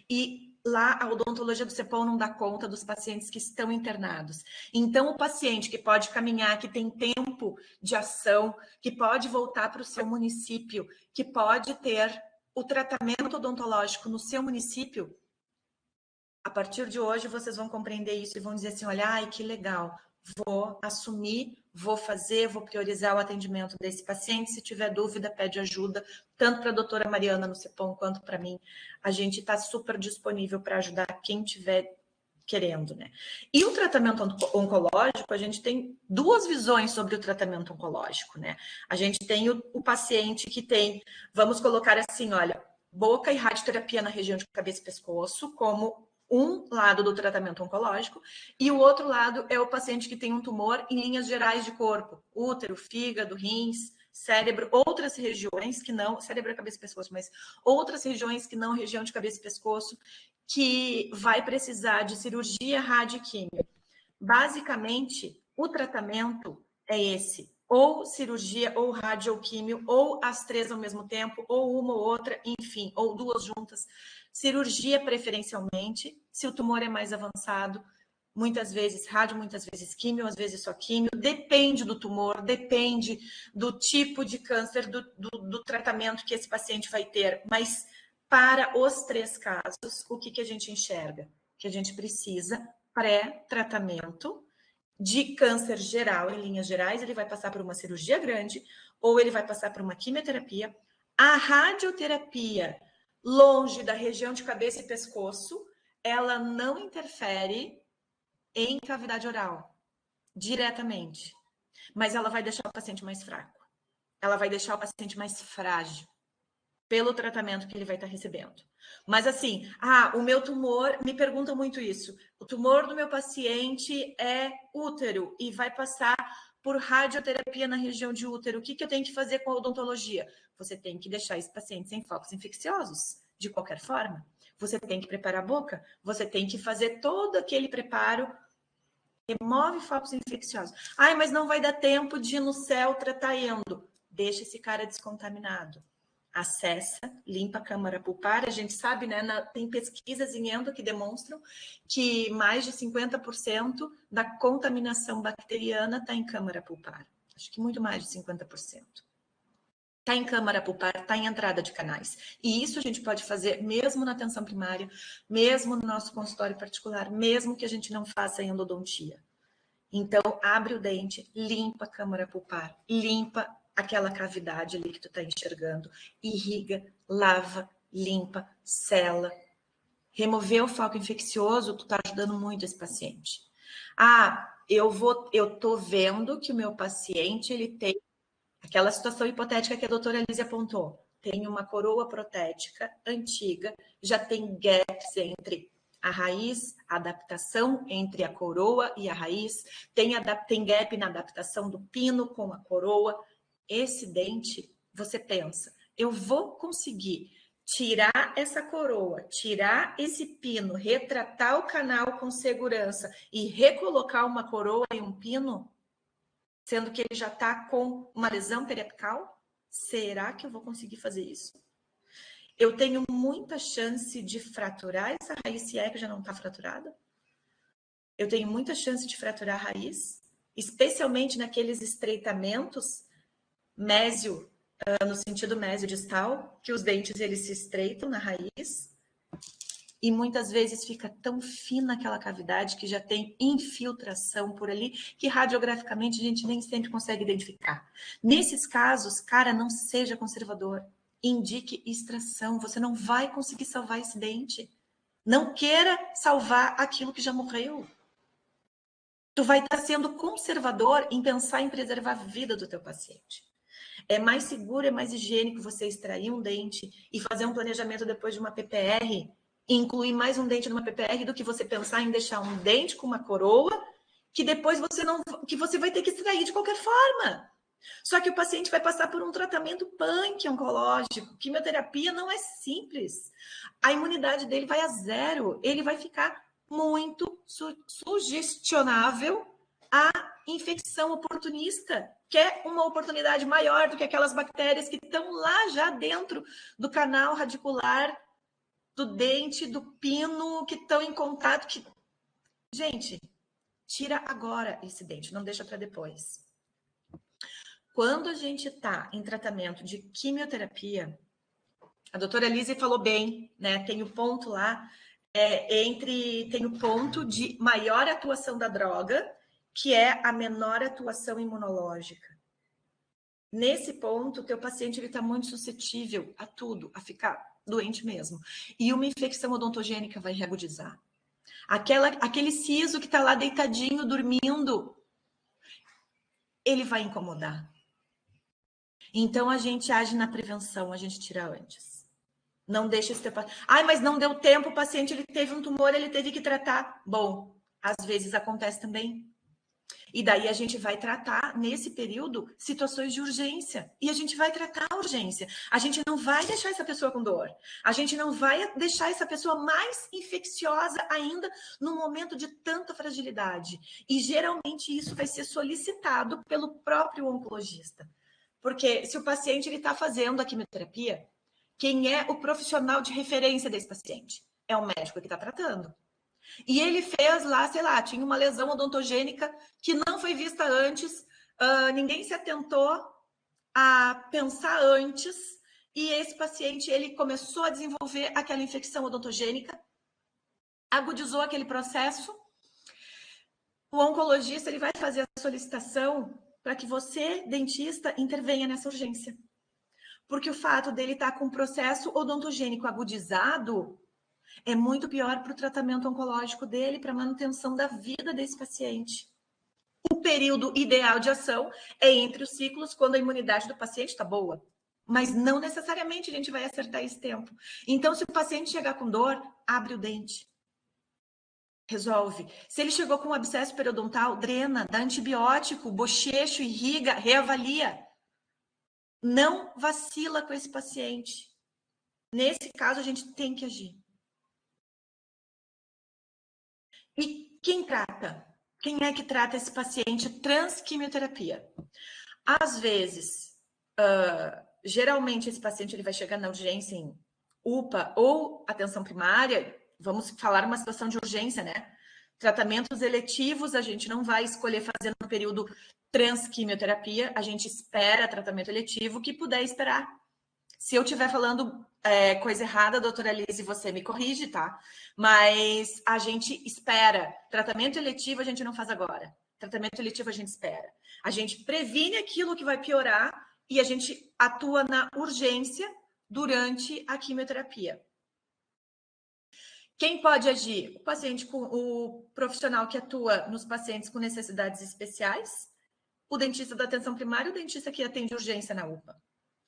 E lá a odontologia do CEPOM não dá conta dos pacientes que estão internados. Então, o paciente que pode caminhar, que tem tempo de ação, que pode voltar para o seu município, que pode ter o tratamento odontológico no seu município, a partir de hoje vocês vão compreender isso e vão dizer assim, olha, ai, que legal, vou assumir, vou fazer, vou priorizar o atendimento desse paciente. Se tiver dúvida, pede ajuda, tanto para a doutora Mariana no CEPOM quanto para mim. A gente está super disponível para ajudar quem tiver querendo, né? E o tratamento oncológico, a gente tem 2 visões sobre o tratamento oncológico, né? A gente tem o paciente que tem, vamos colocar assim, olha, boca e radioterapia na região de cabeça e pescoço, como um lado do tratamento oncológico, e o outro lado é o paciente que tem um tumor em linhas gerais de corpo, útero, fígado, rins, cérebro, outras regiões que não, cérebro é cabeça e pescoço, mas outras regiões que não região de cabeça e pescoço, que vai precisar de cirurgia, radioquímio. Basicamente, o tratamento é esse, ou cirurgia, ou radioquímio, ou as 3 ao mesmo tempo, ou uma ou outra, enfim, ou 2 juntas. Cirurgia preferencialmente, se o tumor é mais avançado, muitas vezes rádio, muitas vezes químio, às vezes só químio, depende do tumor, depende do tipo de câncer, do tratamento que esse paciente vai ter, mas para os 3 casos, o que a gente enxerga? Que a gente precisa pré-tratamento de câncer geral, em linhas gerais, ele vai passar por uma cirurgia grande, ou ele vai passar por uma quimioterapia. A radioterapia, longe da região de cabeça e pescoço, ela não interfere em cavidade oral, diretamente. Mas ela vai deixar o paciente mais fraco. Ela vai deixar o paciente mais frágil, pelo tratamento que ele vai estar recebendo. Mas assim, o meu tumor, me perguntam muito isso, o tumor do meu paciente é útero e vai passar por radioterapia na região de útero, o que eu tenho que fazer com a odontologia? Você tem que deixar esse paciente sem focos infecciosos, de qualquer forma. Você tem que preparar a boca, você tem que fazer todo aquele preparo, remove focos infecciosos. Ai, mas não vai dar tempo de ir no céu tratar endo. Deixa esse cara descontaminado. Acessa, limpa a câmara pulpar. A gente sabe, né? Tem pesquisas em endo que demonstram que mais de 50% da contaminação bacteriana está em câmara pulpar. Acho que muito mais de 50%. Está em câmara pulpar, está em entrada de canais. E isso a gente pode fazer mesmo na atenção primária, mesmo no nosso consultório particular, mesmo que a gente não faça endodontia. Então, abre o dente, limpa a câmara pulpar, limpa aquela cavidade ali que tu tá enxergando, irriga, lava, limpa, sela. Remover o foco infeccioso, tu tá ajudando muito esse paciente. Eu tô vendo que o meu paciente, ele tem aquela situação hipotética que a doutora Elise apontou. Tem uma coroa protética antiga, já tem gaps entre a raiz, a adaptação entre a coroa e a raiz, tem gap na adaptação do pino com a coroa. Esse dente, você pensa, eu vou conseguir tirar essa coroa, tirar esse pino, retratar o canal com segurança e recolocar uma coroa e um pino, sendo que ele já está com uma lesão periapical? Será que eu vou conseguir fazer isso? Eu tenho muita chance de fraturar essa raiz, se é que já não está fraturada. Eu tenho muita chance de fraturar a raiz. especialmente naqueles estreitamentos mésio, no sentido mésio-distal, que os dentes eles se estreitam na raiz, e muitas vezes fica tão fina aquela cavidade que já tem infiltração por ali, que radiograficamente a gente nem sempre consegue identificar. Nesses casos, cara, não seja conservador. Indique extração. Você não vai conseguir salvar esse dente. Não queira salvar aquilo que já morreu. Tu vai estar sendo conservador em pensar em preservar a vida do teu paciente. É mais seguro, é mais higiênico você extrair um dente e fazer um planejamento depois de uma PPR, incluir mais um dente numa PPR, do que você pensar em deixar um dente com uma coroa que depois você vai ter que extrair de qualquer forma. Só que o paciente vai passar por um tratamento punk oncológico. Quimioterapia não é simples. A imunidade dele vai a zero. Ele vai ficar muito sugestionável à infecção oportunista, que é uma oportunidade maior do que aquelas bactérias que estão lá já dentro do canal radicular do dente, do pino, que estão em contato. Gente, tira agora esse dente, não deixa para depois. Quando a gente está em tratamento de quimioterapia, a doutora Lise falou bem, né? Tem o ponto lá, tem o ponto de maior atuação da droga, que é a menor atuação imunológica. Nesse ponto, o teu paciente está muito suscetível a tudo, a ficar doente mesmo. E uma infecção odontogênica vai reagudizar. Aquele siso que está lá deitadinho, dormindo, ele vai incomodar. Então, a gente age na prevenção, a gente tira antes. Não deixa esse teu paciente... mas não deu tempo, o paciente ele teve um tumor, ele teve que tratar. Bom, às vezes acontece também. E daí a gente vai tratar, nesse período, situações de urgência. E a gente vai tratar a urgência. A gente não vai deixar essa pessoa com dor. A gente não vai deixar essa pessoa mais infecciosa ainda num momento de tanta fragilidade. E geralmente isso vai ser solicitado pelo próprio oncologista. Porque se o paciente está fazendo a quimioterapia, quem é o profissional de referência desse paciente? É o médico que está tratando. E ele fez lá, sei lá, tinha uma lesão odontogênica que não foi vista antes, ninguém se atentou a pensar antes, e esse paciente, ele começou a desenvolver aquela infecção odontogênica, agudizou aquele processo. O oncologista, ele vai fazer a solicitação para que você, dentista, intervenha nessa urgência. Porque o fato dele estar com um processo odontogênico agudizado é muito pior para o tratamento oncológico dele, para a manutenção da vida desse paciente. O período ideal de ação é entre os ciclos, quando a imunidade do paciente está boa. Mas não necessariamente a gente vai acertar esse tempo. Então, se o paciente chegar com dor, abre o dente. Resolve. Se ele chegou com um abscesso periodontal, drena, dá antibiótico, bochecho, irriga, reavalia. Não vacila com esse paciente. Nesse caso, a gente tem que agir. E quem trata? Quem é que trata esse paciente transquimioterapia? Às vezes, geralmente esse paciente ele vai chegar na urgência em UPA ou atenção primária. Vamos falar uma situação de urgência, né? Tratamentos eletivos a gente não vai escolher fazer no período transquimioterapia, a gente espera tratamento eletivo que puder esperar. Se eu estiver falando coisa errada, doutora Lise, você me corrige, tá? Mas a gente espera. Tratamento eletivo a gente não faz agora. Tratamento eletivo a gente espera. A gente previne aquilo que vai piorar e a gente atua na urgência durante a quimioterapia. Quem pode agir? O profissional que atua nos pacientes com necessidades especiais, o dentista da atenção primária e o dentista que atende urgência na UPA.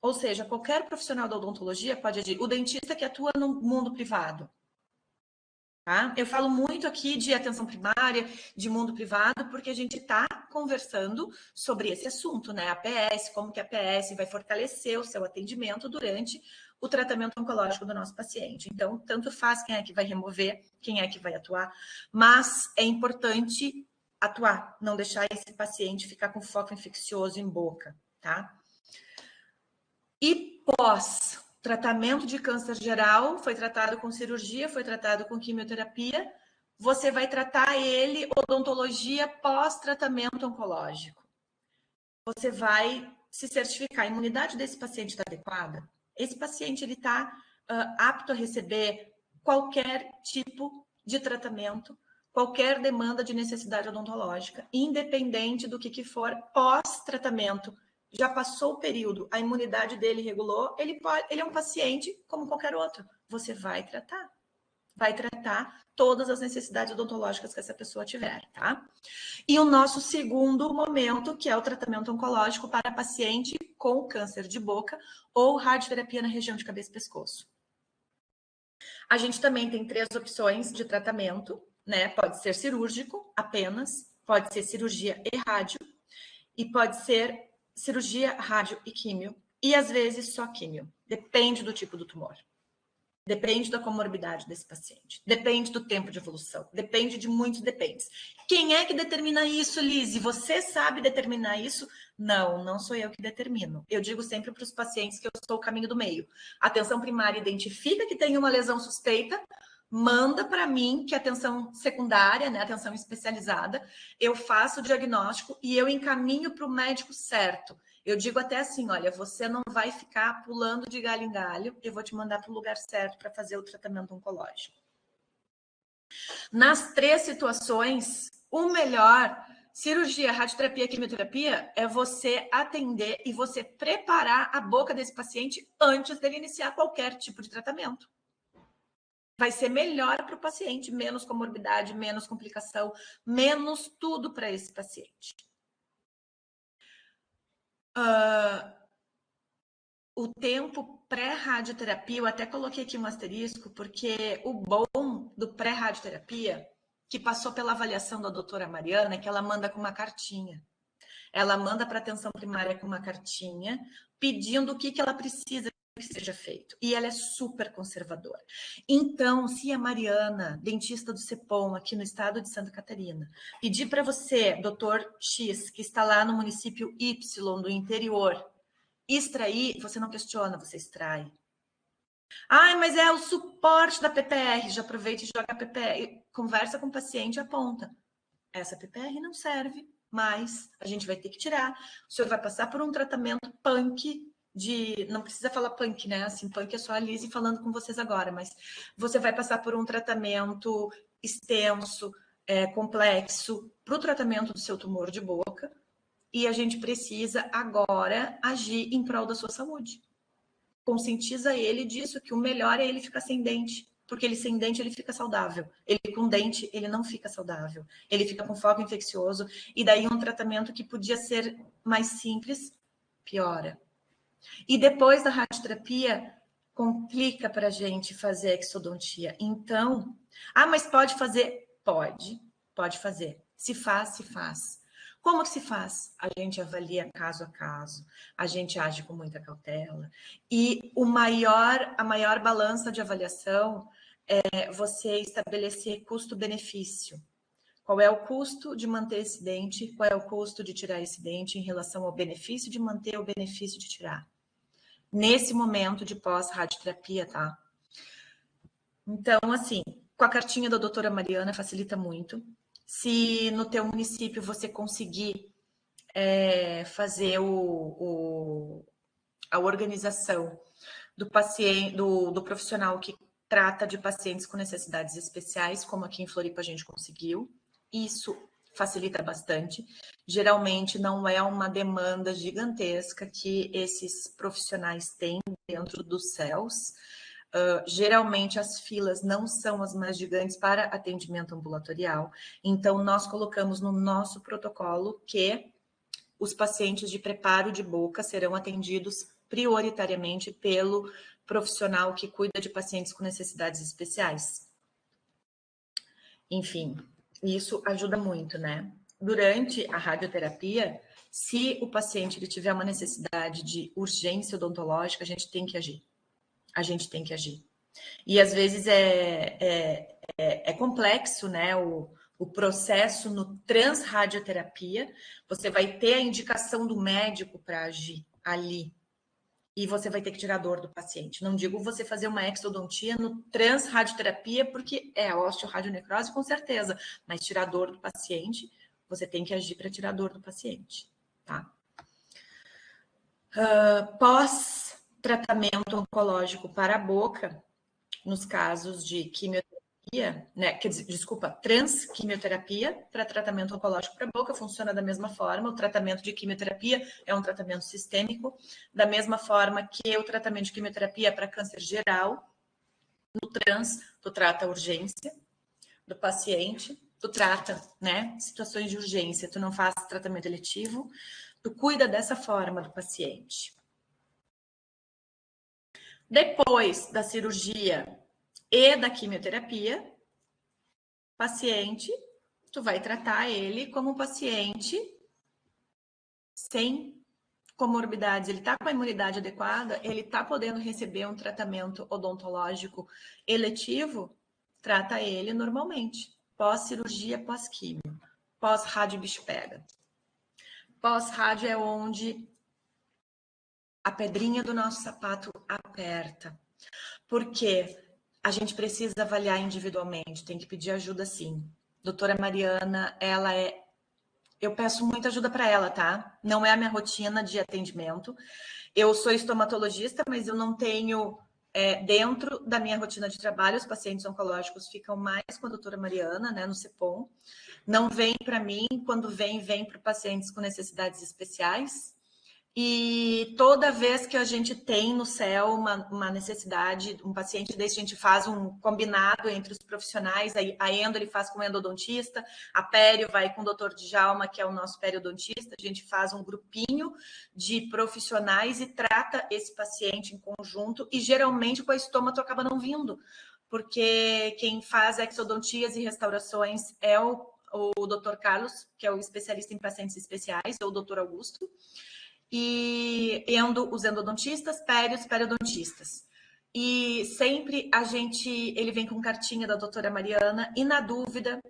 Ou seja, qualquer profissional da odontologia pode agir. O dentista que atua no mundo privado. Tá? Eu falo muito aqui de atenção primária, de mundo privado, porque a gente está conversando sobre esse assunto, né? A APS, como que a APS vai fortalecer o seu atendimento durante o tratamento oncológico do nosso paciente. Então, tanto faz quem é que vai remover, quem é que vai atuar, mas é importante atuar, não deixar esse paciente ficar com foco infeccioso em boca, tá? E pós-tratamento de câncer geral, foi tratado com cirurgia, foi tratado com quimioterapia, você vai tratar ele odontologia pós-tratamento oncológico. Você vai se certificar, a imunidade desse paciente está adequada? Esse paciente ele está apto a receber qualquer tipo de tratamento, qualquer demanda de necessidade odontológica, independente do que for pós-tratamento. Já passou o período, a imunidade dele regulou, ele é um paciente como qualquer outro. Você vai tratar todas as necessidades odontológicas que essa pessoa tiver, tá? E o nosso segundo momento, que é o tratamento oncológico para paciente com câncer de boca ou radioterapia na região de cabeça e pescoço. A gente também tem 3 opções de tratamento, né? Pode ser cirúrgico apenas, pode ser cirurgia e rádio, e pode ser cirurgia, rádio e químio, e às vezes só químio. Depende do tipo do tumor. Depende da comorbidade desse paciente. Depende do tempo de evolução. Depende de muitos dependes. Quem é que determina isso, Lise? Você sabe determinar isso? Não, não sou eu que determino. Eu digo sempre para os pacientes que eu sou o caminho do meio. A atenção primária identifica que tem uma lesão suspeita, manda para mim, que é atenção secundária, né, atenção especializada, eu faço o diagnóstico e eu encaminho para o médico certo. Eu digo até assim, olha, você não vai ficar pulando de galho em galho, eu vou te mandar para o lugar certo para fazer o tratamento oncológico. Nas 3 situações, o melhor, cirurgia, radioterapia, quimioterapia, é você atender e você preparar a boca desse paciente antes dele iniciar qualquer tipo de tratamento. Vai ser melhor para o paciente, menos comorbidade, menos complicação, menos tudo para esse paciente. O tempo pré-radioterapia, eu até coloquei aqui um asterisco, porque o bom do pré-radioterapia, que passou pela avaliação da doutora Mariana, é que ela manda com uma cartinha. Ela manda para a atenção primária com uma cartinha, pedindo o que ela precisa que seja feito. E ela é super conservadora. Então, se a Mariana, dentista do CEPOM, aqui no estado de Santa Catarina, pedir para você, doutor X, que está lá no município Y, do interior, extrair, você não questiona, você extrai. Ah, mas é o suporte da PPR. Já aproveita e joga a PPR. Conversa com o paciente e aponta. Essa PPR não serve, mas a gente vai ter que tirar. O senhor vai passar por um tratamento punk de... Não precisa falar punk, né? Assim, punk é só a Lise falando com vocês agora, mas você vai passar por um tratamento extenso, complexo, para o tratamento do seu tumor de boca. E a gente precisa agora agir em prol da sua saúde. Conscientiza ele disso, que o melhor é ele ficar sem dente, porque ele sem dente ele fica saudável. Ele com dente, ele não fica saudável. Ele fica com foco infeccioso, e daí um tratamento que podia ser mais simples, piora. E depois da radioterapia, complica para a gente fazer exodontia. Então, mas pode fazer? Pode fazer. Se faz. Como que se faz? A gente avalia caso a caso, a gente age com muita cautela. E a maior balança de avaliação é você estabelecer custo-benefício. Qual é o custo de manter esse dente? Qual é o custo de tirar esse dente em relação ao benefício de manter, o benefício de tirar? Nesse momento de pós-radioterapia, tá? Então, assim, com a cartinha da doutora Mariana facilita muito. Se no teu município você conseguir fazer a organização do paciente, do profissional que trata de pacientes com necessidades especiais, como aqui em Floripa a gente conseguiu, isso facilita bastante. Geralmente não é uma demanda gigantesca que esses profissionais têm dentro dos CELS. Geralmente as filas não são as mais gigantes para atendimento ambulatorial, então nós colocamos no nosso protocolo que os pacientes de preparo de boca serão atendidos prioritariamente pelo profissional que cuida de pacientes com necessidades especiais. Enfim, isso ajuda muito, né? Durante a radioterapia, se o paciente ele tiver uma necessidade de urgência odontológica, a gente tem que agir. E às vezes é complexo, né? O processo no transradioterapia, você vai ter a indicação do médico para agir ali. E você vai ter que tirar a dor do paciente. Não digo você fazer uma exodontia no transradioterapia, porque é osteoradionecrose, com certeza. Mas tirar a dor do paciente, você tem que agir para tirar a dor do paciente, tá? Pós-tratamento oncológico para a boca, nos casos de quimioterapia, né? Quer dizer, desculpa, transquimioterapia para tratamento oncológico para a boca funciona da mesma forma. O tratamento de quimioterapia é um tratamento sistêmico, da mesma forma que o tratamento de quimioterapia para câncer geral. No trans, tu trata a urgência do paciente, tu trata, né, situações de urgência, tu não faz tratamento eletivo, tu cuida dessa forma do paciente. Depois da cirurgia e da quimioterapia, paciente, tu vai tratar ele como um paciente sem comorbidades, ele está com a imunidade adequada, ele está podendo receber um tratamento odontológico eletivo, trata ele normalmente, pós-cirurgia, pós-químio, pós-rádio bicho pega. Pós-rádio é onde a pedrinha do nosso sapato aperta, porque a gente precisa avaliar individualmente, tem que pedir ajuda sim. Doutora Mariana, eu peço muita ajuda para ela, tá? Não é a minha rotina de atendimento. Eu sou estomatologista, mas eu não tenho, dentro da minha rotina de trabalho, os pacientes oncológicos ficam mais com a doutora Mariana, né, no CEPOM. Não vem para mim, quando vem para pacientes com necessidades especiais. E toda vez que a gente tem no céu uma necessidade, um paciente desse, a gente faz um combinado entre os profissionais, a endo ele faz com o endodontista, a pério vai com o doutor Djalma, que é o nosso periodontista, a gente faz um grupinho de profissionais e trata esse paciente em conjunto, e geralmente com a estômago acaba não vindo, porque quem faz exodontias e restaurações é o doutor Carlos, que é o especialista em pacientes especiais, ou o doutor Augusto, e os endodontistas, periodontistas. E sempre ele vem com cartinha da doutora Mariana, e na dúvida,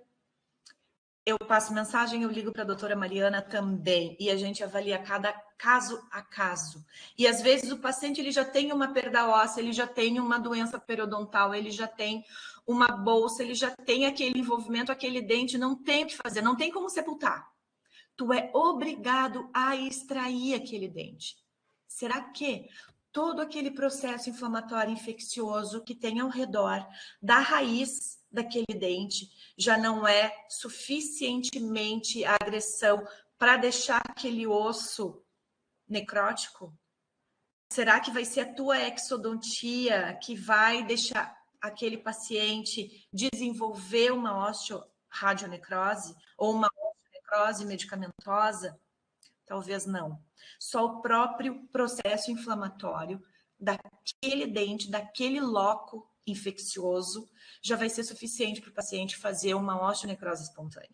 eu passo mensagem, eu ligo para a doutora Mariana também, e a gente avalia cada caso a caso. E às vezes o paciente ele já tem uma perda óssea, ele já tem uma doença periodontal, ele já tem uma bolsa, ele já tem aquele envolvimento, aquele dente, não tem o que fazer, não tem como sepultar. Tu é obrigado a extrair aquele dente. Será que todo aquele processo inflamatório infeccioso que tem ao redor da raiz daquele dente já não é suficientemente agressão para deixar aquele osso necrótico? Será que vai ser a tua exodontia que vai deixar aquele paciente desenvolver uma osteoradionecrose ou uma necrose medicamentosa? Talvez não. Só o próprio processo inflamatório daquele dente, daquele loco infeccioso, já vai ser suficiente para o paciente fazer uma osteonecrose espontânea.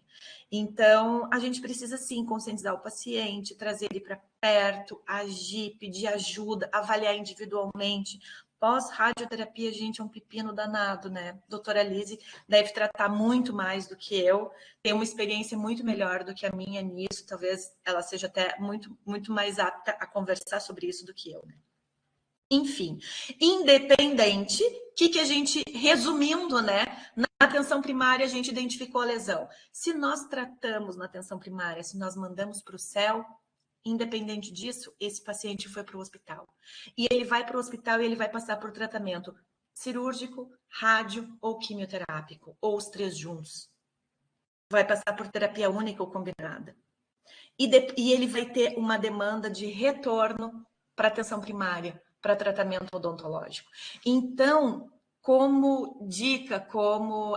Então, a gente precisa sim conscientizar o paciente, trazer ele para perto, agir, pedir ajuda, avaliar individualmente. Pós-radioterapia, gente, é um pepino danado, né? Doutora Lise deve tratar muito mais do que eu, tem uma experiência muito melhor do que a minha nisso, talvez ela seja até muito, muito mais apta a conversar sobre isso do que eu, né? Enfim, independente, o que a gente, resumindo, né? Na atenção primária, a gente identificou a lesão. Se nós tratamos na atenção primária, se nós mandamos para o céu, independente disso, esse paciente foi para o hospital. E ele vai para o hospital e ele vai passar por tratamento cirúrgico, rádio ou quimioterápico, ou os três juntos. Vai passar por terapia única ou combinada. E ele vai ter uma demanda de retorno para atenção primária, para tratamento odontológico. Então, como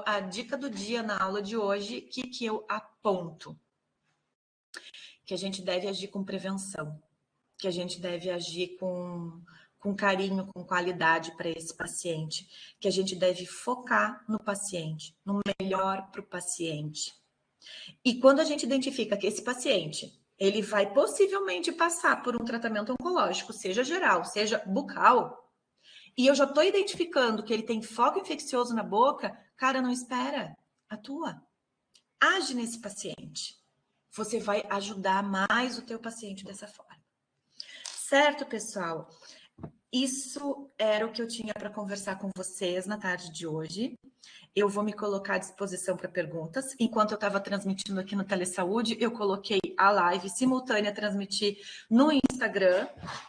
a dica do dia na aula de hoje, que eu aponto? Que a gente deve agir com prevenção, que a gente deve agir com carinho, com qualidade para esse paciente, que a gente deve focar no paciente, no melhor para o paciente. E quando a gente identifica que esse paciente, ele vai possivelmente passar por um tratamento oncológico, seja geral, seja bucal, e eu já estou identificando que ele tem foco infeccioso na boca, cara, não espera, atua. Age nesse paciente. Você vai ajudar mais o teu paciente dessa forma. Certo, pessoal? isso era o que eu tinha para conversar com vocês na tarde de hoje. Eu vou me colocar à disposição para perguntas. Enquanto eu estava transmitindo aqui no Telesaúde, eu coloquei a live simultânea transmitir no Instagram.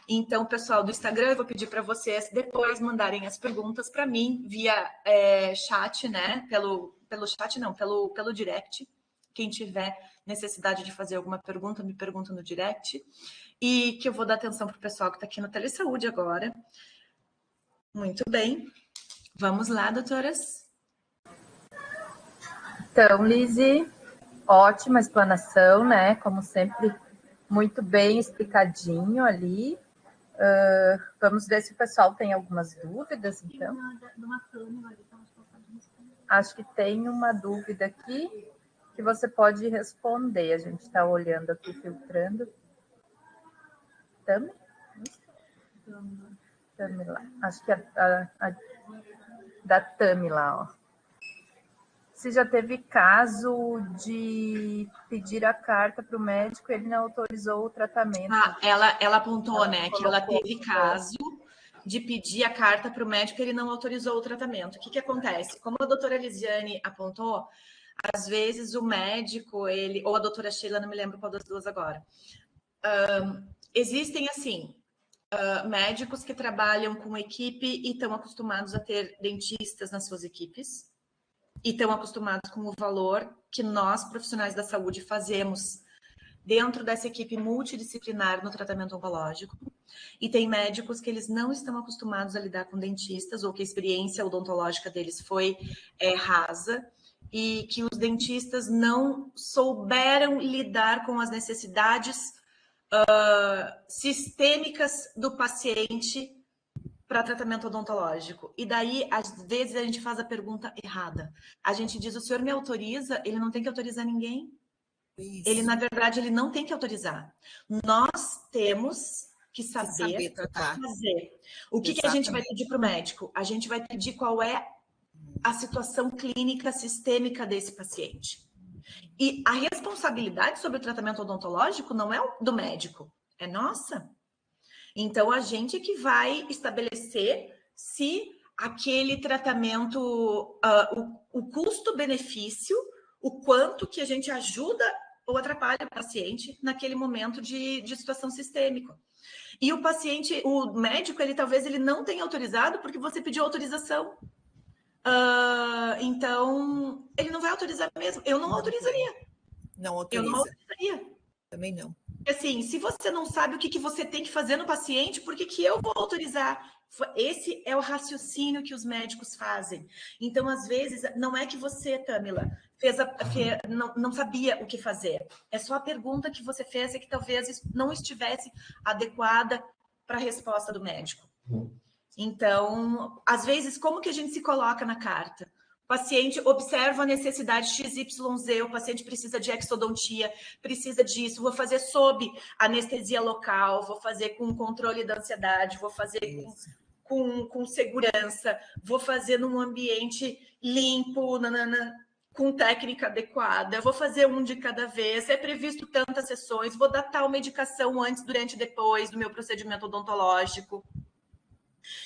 Então, pessoal do Instagram, eu vou pedir para vocês depois mandarem as perguntas para mim via chat, né? Pelo chat não, pelo direct. Quem tiver necessidade de fazer alguma pergunta, me pergunta no direct. E que eu vou dar atenção para o pessoal que está aqui no Telesaúde agora. Muito bem. Vamos lá, doutoras. Então, Lizzy, ótima explanação, né? Como sempre, muito bem explicadinho ali. Vamos ver se o pessoal tem algumas dúvidas, então. Acho que tem uma dúvida aqui que você pode responder. A gente está olhando aqui, filtrando. Tami? Tami lá. Acho que a da Tami lá, ó. Se já teve caso de pedir a carta para o médico, ele não autorizou o tratamento. Ela apontou, né, que ela teve caso de pedir a carta para o médico, ele não autorizou o tratamento. O que acontece? Como a doutora Lisiane apontou, às vezes o médico, ou a doutora Sheila, não me lembro qual das duas agora, existem, assim, médicos que trabalham com equipe e estão acostumados a ter dentistas nas suas equipes, e estão acostumados com o valor que nós, profissionais da saúde, fazemos dentro dessa equipe multidisciplinar no tratamento oncológico. E tem médicos que eles não estão acostumados a lidar com dentistas, ou que a experiência odontológica deles foi rasa, e que os dentistas não souberam lidar com as necessidades sistêmicas do paciente para tratamento odontológico. E daí, às vezes, a gente faz a pergunta errada. A gente diz, o senhor me autoriza? Ele não tem que autorizar ninguém. Isso. Ele, na verdade, ele não tem que autorizar. Nós temos que saber tratar. Fazer. O que a gente vai pedir para o médico? A gente vai pedir qual é a situação clínica sistêmica desse paciente. E a responsabilidade sobre o tratamento odontológico não é do médico, é nossa. Então, a gente é que vai estabelecer se aquele tratamento, o custo-benefício, o quanto que a gente ajuda ou atrapalha o paciente naquele momento de situação sistêmica. E o paciente, o médico, talvez ele não tenha autorizado porque você pediu autorização. Então, ele não vai autorizar mesmo. Eu não autorizaria. Não autoriza. Eu não autorizaria. Também não. Assim, se você não sabe o que você tem que fazer no paciente, por que eu vou autorizar? Esse é o raciocínio que os médicos fazem. Então, às vezes, não é que você, Tâmila, não sabia o que fazer. É só a pergunta que você fez e que talvez não estivesse adequada para a resposta do médico. Então, às vezes, como que a gente se coloca na carta? O paciente observa a necessidade XYZ, o paciente precisa de exodontia, precisa disso, vou fazer sob anestesia local, vou fazer com controle da ansiedade, vou fazer com segurança, vou fazer num ambiente limpo, com técnica adequada, vou fazer um de cada vez, é previsto tantas sessões, vou dar tal medicação antes, durante e depois do meu procedimento odontológico.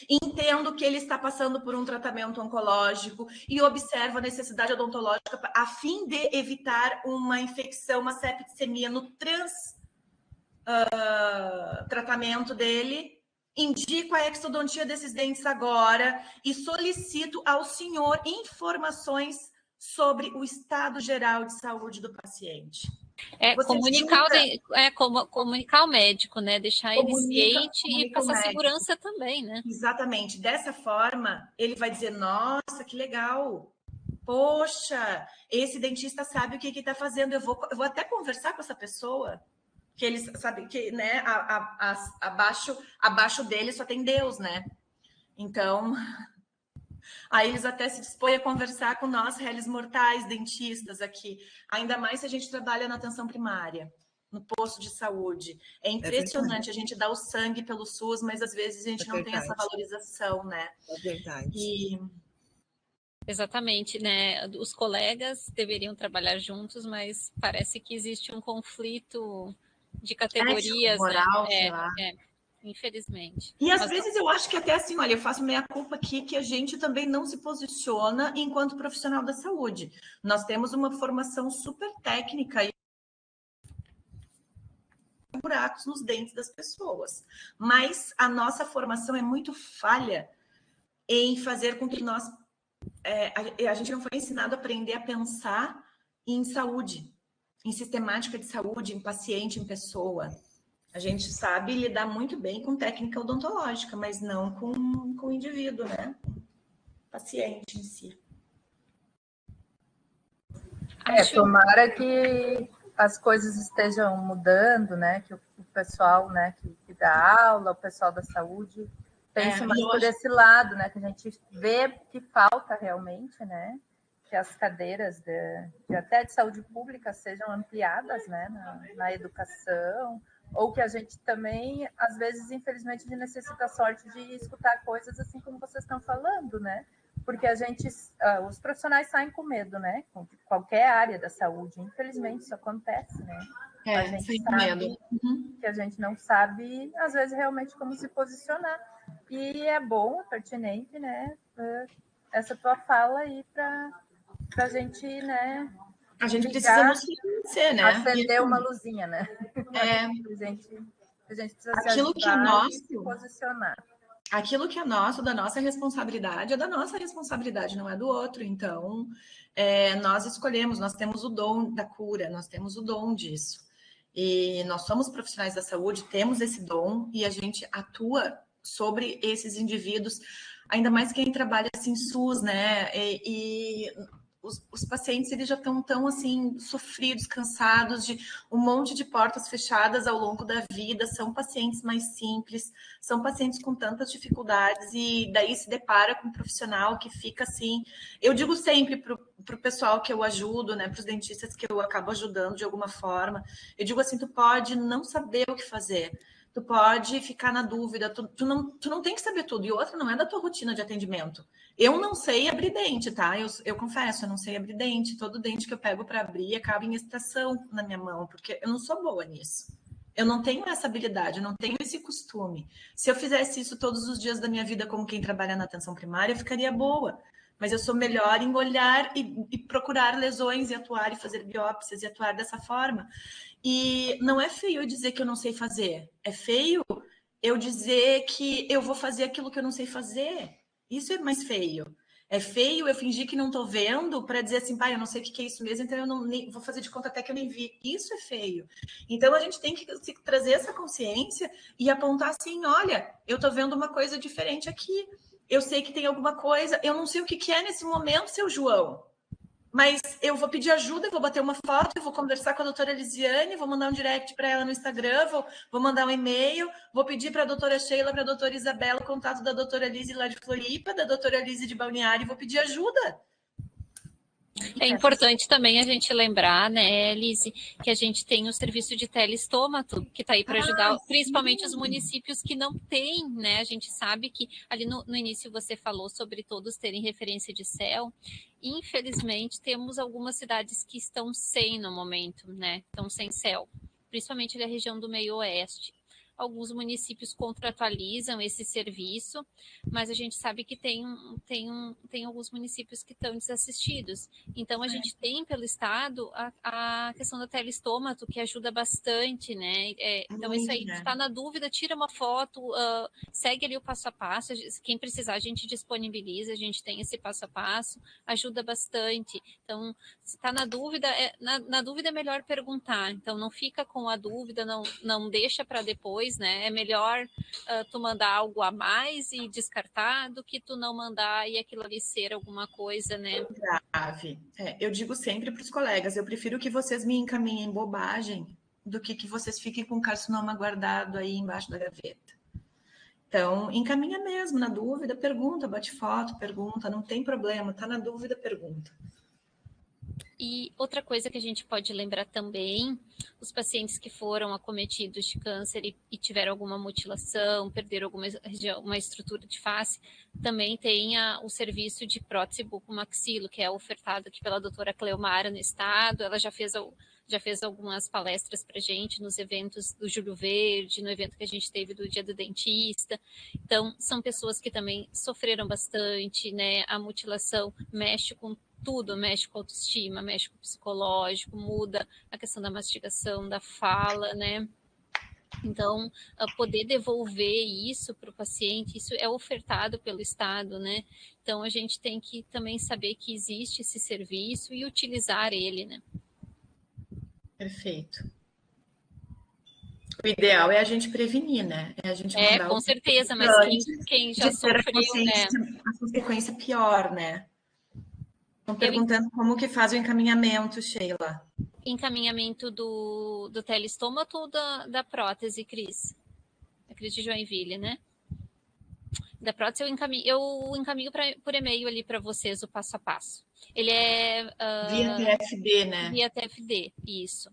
Entendo que ele está passando por um tratamento oncológico e observo a necessidade odontológica a fim de evitar uma infecção, uma septicemia no tratamento dele. Indico a exodontia desses dentes agora e solicito ao senhor informações sobre o estado geral de saúde do paciente. Comunicar o médico, né? Deixar ele ciente e passar segurança também, né? Exatamente. Dessa forma, ele vai dizer, nossa, que legal. Poxa, esse dentista sabe o que está fazendo. Eu vou até conversar com essa pessoa, que eles sabem que, né, abaixo dele só tem Deus, né? Então, aí eles até se dispõem a conversar com nós, réis mortais, dentistas aqui. Ainda mais se a gente trabalha na atenção primária, no posto de saúde. É impressionante, a gente dá o sangue pelo SUS, mas às vezes a gente não tem essa valorização, né? É verdade. Exatamente, né? Os colegas deveriam trabalhar juntos, mas parece que existe um conflito de categorias, moral, né? infelizmente. E às vezes eu acho que até assim, olha, eu faço meia-culpa aqui, que a gente também não se posiciona enquanto profissional da saúde. Nós temos uma formação super técnica e buracos nos dentes das pessoas. Mas a nossa formação é muito falha em fazer com que nós... a gente não foi ensinado a aprender a pensar em saúde, em sistemática de saúde, em paciente, em pessoa. A gente sabe lidar muito bem com técnica odontológica, mas não com o indivíduo, né? Paciente em si. Tomara que as coisas estejam mudando, né? Que o pessoal, né, que dá aula, o pessoal da saúde, pense mais por esse lado, né? Que a gente vê que falta realmente, né? Que as cadeiras até de saúde pública sejam ampliadas, né? Na educação, ou que a gente também, às vezes, infelizmente, necessita a sorte de escutar coisas assim como vocês estão falando, né? Porque os profissionais saem com medo, né? Com qualquer área da saúde. Infelizmente, isso acontece, né? A gente sabe que a gente não sabe, às vezes, realmente como se posicionar. E é bom, é pertinente, né? Essa tua fala aí para a gente, né? A gente precisa nos conhecer, né? Acender uma luzinha, né? A gente precisa aquilo se que é nosso, e se posicionar. Aquilo que é nosso, da nossa responsabilidade, é da nossa responsabilidade, não é do outro. Então, nós escolhemos, nós temos o dom da cura, nós temos o dom disso. E nós somos profissionais da saúde, temos esse dom e a gente atua sobre esses indivíduos, ainda mais quem trabalha assim SUS, né? E os pacientes, eles já estão tão assim sofridos, cansados de um monte de portas fechadas ao longo da vida. São pacientes mais simples, são pacientes com tantas dificuldades, e daí se depara com um profissional que fica assim. Eu digo sempre para o pessoal que eu ajudo, né, para os dentistas que eu acabo ajudando de alguma forma, eu digo assim: tu pode não saber o que fazer, tu pode ficar na dúvida, tu não tem que saber tudo. E outra, não é da tua rotina de atendimento. Eu não sei abrir dente, tá? Eu confesso, eu não sei abrir dente. Todo dente que eu pego para abrir acaba em extração na minha mão, porque eu não sou boa nisso. Eu não tenho essa habilidade, eu não tenho esse costume. Se eu fizesse isso todos os dias da minha vida como quem trabalha na atenção primária, eu ficaria boa. Mas eu sou melhor em olhar e procurar lesões e atuar e fazer biópsias e atuar dessa forma. E não é feio eu dizer que eu não sei fazer. É feio eu dizer que eu vou fazer aquilo que eu não sei fazer. Isso é mais feio. É feio eu fingir que não estou vendo para dizer assim: pai, eu não sei o que é isso mesmo, então eu não vou fazer de conta até que eu nem vi. Isso é feio. Então a gente tem que trazer essa consciência e apontar assim: olha, eu estou vendo uma coisa diferente aqui. Eu sei que tem alguma coisa, eu não sei o que é nesse momento, seu João. Mas eu vou pedir ajuda, eu vou bater uma foto, eu vou conversar com a doutora Elisiane, vou mandar um direct para ela no Instagram, vou mandar um e-mail, vou pedir para a doutora Sheila, para a doutora Isabela, o contato da doutora Lise lá de Floripa, da doutora Lise de Balneário, e vou pedir ajuda. É importante também a gente lembrar, né, Lise, que a gente tem o serviço de telestômato, que está aí para ajudar, principalmente os municípios que não têm, né? A gente sabe que ali no início você falou sobre todos terem referência de CEL. Infelizmente, temos algumas cidades que estão sem no momento, né? Estão sem CEL, principalmente na região do meio-oeste. Alguns municípios contratualizam esse serviço, mas a gente sabe que tem alguns municípios que estão desassistidos. Então, a gente tem pelo Estado a questão da telestômato, que ajuda bastante, né? Então, isso aí, está na dúvida, tira uma foto, segue ali o passo a passo. Quem precisar, a gente disponibiliza, a gente tem esse passo a passo, ajuda bastante. Então, se está na dúvida, na dúvida é melhor perguntar. Então, não fica com a dúvida, não deixa para depois, né? É melhor tu mandar algo a mais e descartar do que tu não mandar e aquilo ali ser alguma coisa, né? Grave. Eu digo sempre para os colegas, eu prefiro que vocês me encaminhem bobagem do que vocês fiquem com o carcinoma guardado aí embaixo da gaveta. Então, encaminha mesmo, na dúvida, pergunta, bate foto, pergunta, não tem problema, tá na dúvida, pergunta. E outra coisa que a gente pode lembrar também, os pacientes que foram acometidos de câncer e tiveram alguma mutilação, perderam uma estrutura de face, também tem o serviço de prótese bucomaxilo, que é ofertado aqui pela doutora Cleomara no estado. Ela já fez já fez algumas palestras para a gente nos eventos do Júlio Verde, no evento que a gente teve do Dia do Dentista. Então, são pessoas que também sofreram bastante, né? A mutilação mexe com tudo, mexe com a autoestima, mexe com o psicológico, muda a questão da mastigação, da fala, né? Então, poder devolver isso para o paciente, isso é ofertado pelo Estado, né? Então, a gente tem que também saber que existe esse serviço e utilizar ele, né? Perfeito. O ideal é a gente prevenir, né? É a gente mandar com certeza, mas quem já sofreu, né? A consequência pior, né? Estão perguntando como que faz o encaminhamento, Sheila. Encaminhamento do telestômato ou da prótese, Cris? Da Cris de Joinville, né? Da prótese eu encaminho por e-mail ali para vocês o passo a passo. Ele é... via TFD, né? Via TFD, isso.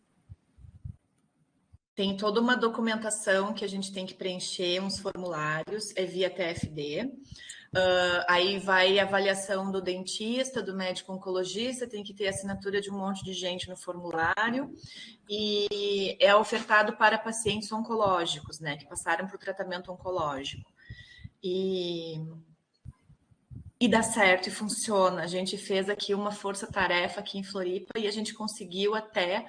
Tem toda uma documentação que a gente tem que preencher, uns formulários, é via TFD. Aí vai a avaliação do dentista, do médico oncologista, tem que ter assinatura de um monte de gente no formulário, e é ofertado para pacientes oncológicos, né, que passaram por tratamento oncológico. E dá certo e funciona. A gente fez aqui uma força-tarefa aqui em Floripa e a gente conseguiu até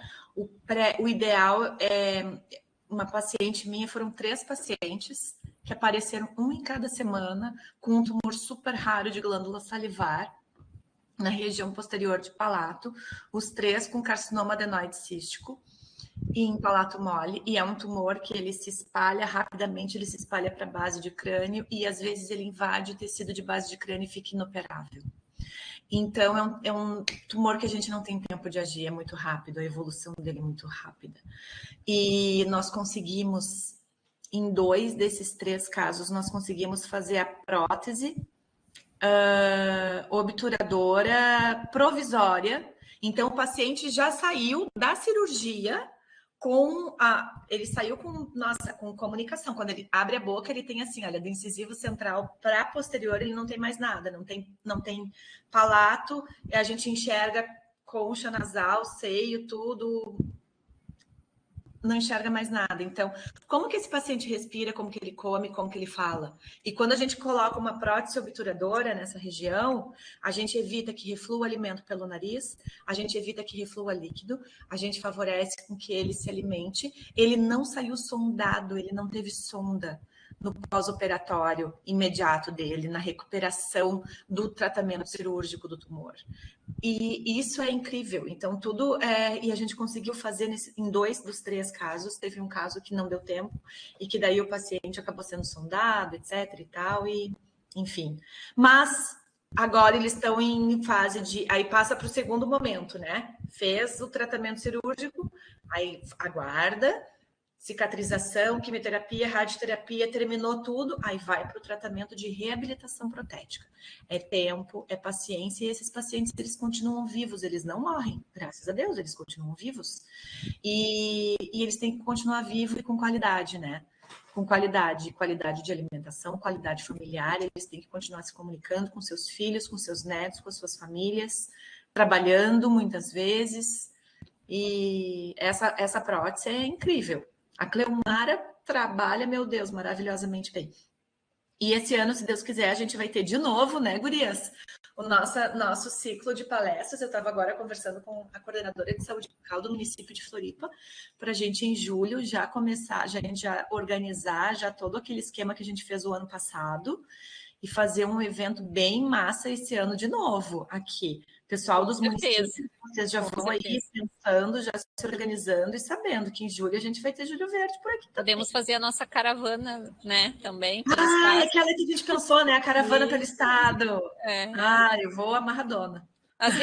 o ideal. Uma paciente minha, foram 3 pacientes que apareceram, um em cada semana, com um tumor super raro de glândula salivar na região posterior de palato, os 3 com carcinoma adenoide cístico e em palato mole, e é um tumor que ele se espalha rapidamente, ele se espalha para a base de crânio e às vezes ele invade o tecido de base de crânio e fica inoperável. Então é um tumor que a gente não tem tempo de agir, é muito rápido, a evolução dele é muito rápida. E nós conseguimos, em 2 desses 3 casos, nós conseguimos fazer a prótese obturadora provisória. Então o paciente já saiu da cirurgia ele saiu com comunicação. Quando ele abre a boca, ele tem assim, olha, do incisivo central para posterior, ele não tem mais nada, não tem palato, a gente enxerga concha nasal, seio, tudo, não enxerga mais nada. Então, como que esse paciente respira, como que ele come, como que ele fala? E quando a gente coloca uma prótese obturadora nessa região, a gente evita que reflua o alimento pelo nariz, a gente evita que reflua líquido, a gente favorece com que ele se alimente. Ele não saiu sondado, ele não teve sonda no pós-operatório imediato dele, na recuperação do tratamento cirúrgico do tumor. E isso é incrível. Então, e a gente conseguiu fazer em 2 dos 3 casos. Teve um caso que não deu tempo e que daí o paciente acabou sendo sondado, etc. e tal, e enfim. Mas agora eles estão em fase de... Aí passa para o segundo momento, né? Fez o tratamento cirúrgico, aí aguarda, cicatrização, quimioterapia, radioterapia, terminou tudo, aí vai para o tratamento de reabilitação protética. É tempo, é paciência, e esses pacientes, eles continuam vivos, eles não morrem, graças a Deus, eles continuam vivos. E eles têm que continuar vivos e com qualidade, né? Com qualidade de alimentação, qualidade familiar, eles têm que continuar se comunicando com seus filhos, com seus netos, com as suas famílias, trabalhando muitas vezes, e essa prótese é incrível. A Cleomara trabalha, meu Deus, maravilhosamente bem. E esse ano, se Deus quiser, a gente vai ter de novo, né, gurias? O nosso ciclo de palestras. Eu estava agora conversando com a coordenadora de saúde bucal do município de Floripa, para a gente, em julho, já começar, a gente já organizar já todo aquele esquema que a gente fez o ano passado e fazer um evento bem massa esse ano de novo aqui. Pessoal dos municípios, vocês já vão aí pensando, já se organizando e sabendo que em julho a gente vai ter Júlio Verde por aqui também. Podemos fazer a nossa caravana, né, também. Aquela que a gente pensou, né, a caravana pelo estado. Eu vou amarradona. As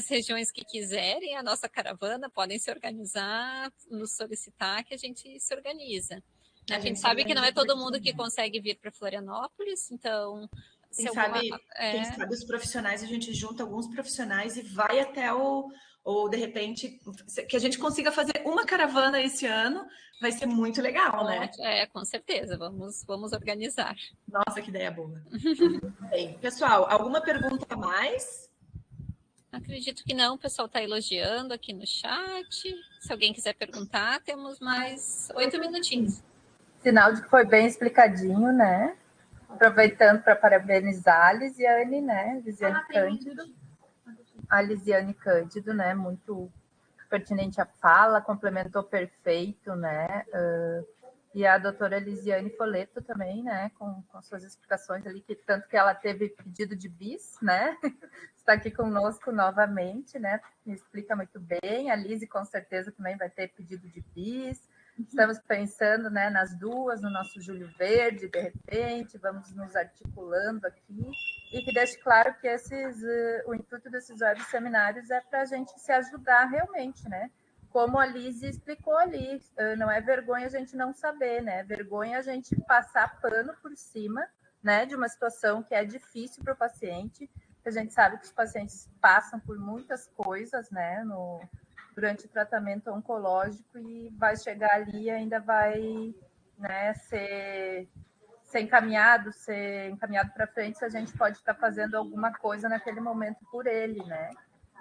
regiões que quiserem a nossa caravana podem se organizar, nos solicitar que a gente se organiza. A gente sabe que não é todo mundo que consegue vir para Florianópolis, então... Quem sabe os profissionais, a gente junta alguns profissionais e vai até ou de repente, que a gente consiga fazer uma caravana esse ano, vai ser muito legal, né? Com certeza, vamos organizar. Nossa, que ideia boa. Bem, pessoal, alguma pergunta a mais? Acredito que não, o pessoal está elogiando aqui no chat. Se alguém quiser perguntar, temos mais 8 minutinhos. Sinal de que foi bem explicadinho, né? Aproveitando para parabenizar a Lisiane, né? Lisiane Cândido. A Lisiane Cândido, né? Muito pertinente a fala, complementou perfeito, né? E a doutora Lisiane Foleto também, né? Com suas explicações ali, que tanto que ela teve pedido de bis, né? Está aqui conosco novamente, né? Me explica muito bem. A Lise, com certeza, também vai ter pedido de bis. Estamos pensando, né, nas duas, no nosso Júlio Verde, de repente, vamos nos articulando aqui. E que deixe claro que o intuito desses web seminários é para a gente se ajudar realmente, né? Como a Lise explicou ali, não é vergonha a gente não saber, né? É vergonha a gente passar pano por cima, né, de uma situação que é difícil para o paciente. A gente sabe que os pacientes passam por muitas coisas, né, durante o tratamento oncológico e vai chegar ali e ainda vai, né, ser encaminhado para frente se a gente pode estar fazendo alguma coisa naquele momento por ele, né?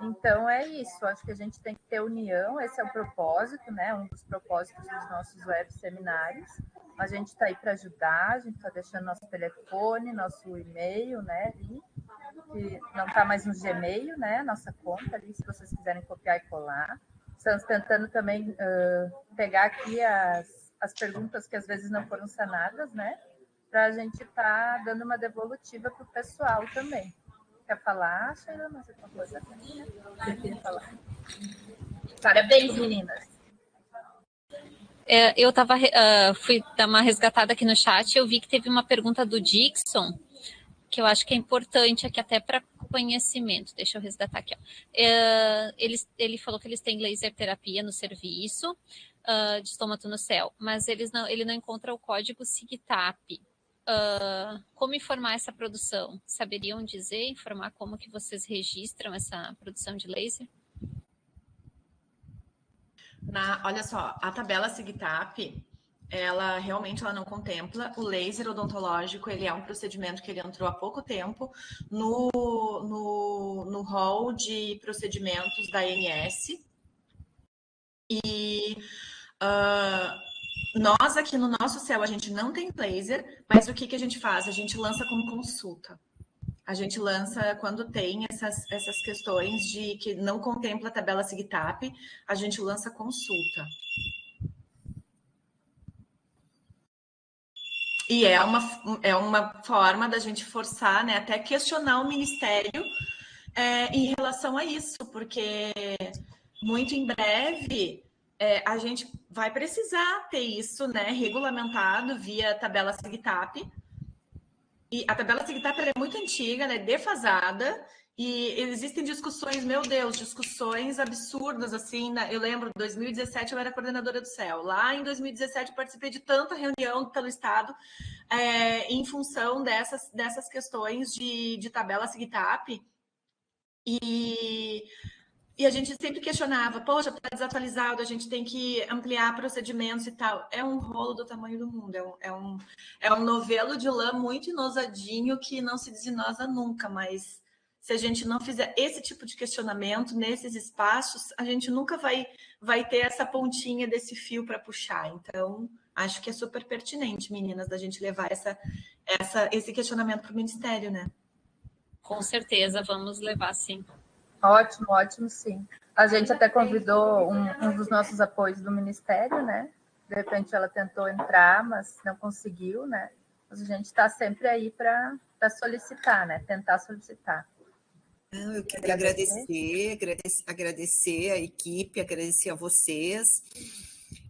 Então é isso, acho que a gente tem que ter união, esse é o propósito, né? Um dos propósitos dos nossos web seminários. A gente está aí para ajudar, a gente está deixando nosso telefone, nosso e-mail, né? Ali, que não está mais no Gmail, né? Nossa conta ali, se vocês quiserem copiar e colar. Estamos tentando também pegar aqui as perguntas que às vezes não foram sanadas, né? Para a gente estar dando uma devolutiva para o pessoal também. Quer falar, Sheila? Mais alguma coisa também, né? Você queria falar? Parabéns, meninas. Eu fui dar uma resgatada aqui no chat, eu vi que teve uma pergunta do Dixon, que eu acho que é importante aqui até para conhecimento. Deixa eu resgatar aqui. Ó. Ele falou que eles têm laser terapia no serviço de estômago no céu, mas ele não encontra o código SIGTAP. Como informar essa produção? Saberiam informar como que vocês registram essa produção de laser? Olha só, a tabela SIGTAP, ela realmente não contempla o laser odontológico. Ele é um procedimento que ele entrou há pouco tempo no hall de procedimentos da ANS. E nós aqui no nosso céu, a gente não tem laser, mas o que a gente faz? A gente lança como consulta. A gente lança quando tem essas questões de que não contempla a tabela SIGTAP, a gente lança consulta. E é uma forma da gente forçar, né, até questionar o Ministério em relação a isso, porque muito em breve a gente vai precisar ter isso, né, regulamentado via tabela SIGTAP. E a tabela SIGTAP é muito antiga, ela é defasada, e existem discussões, meu Deus, discussões absurdas, assim, eu lembro, em 2017 eu era coordenadora do CEL, lá em 2017 eu participei de tanta reunião pelo Estado em função dessas questões de tabela SIGTAP, e a gente sempre questionava, poxa, está desatualizado, a gente tem que ampliar procedimentos e tal. É um rolo do tamanho do mundo, é um novelo de lã muito inosadinho que não se desinosa nunca, mas se a gente não fizer esse tipo de questionamento nesses espaços, a gente nunca vai ter essa pontinha desse fio para puxar. Então, acho que é super pertinente, meninas, da gente levar esse questionamento para o Ministério, né? Com certeza, vamos levar, sim. Ótimo, ótimo, sim. A gente até convidou um dos nossos apoios do Ministério, né? De repente ela tentou entrar, mas não conseguiu, né? Mas a gente está sempre aí para solicitar, né? Tentar solicitar. Eu queria agradecer a equipe, agradecer a vocês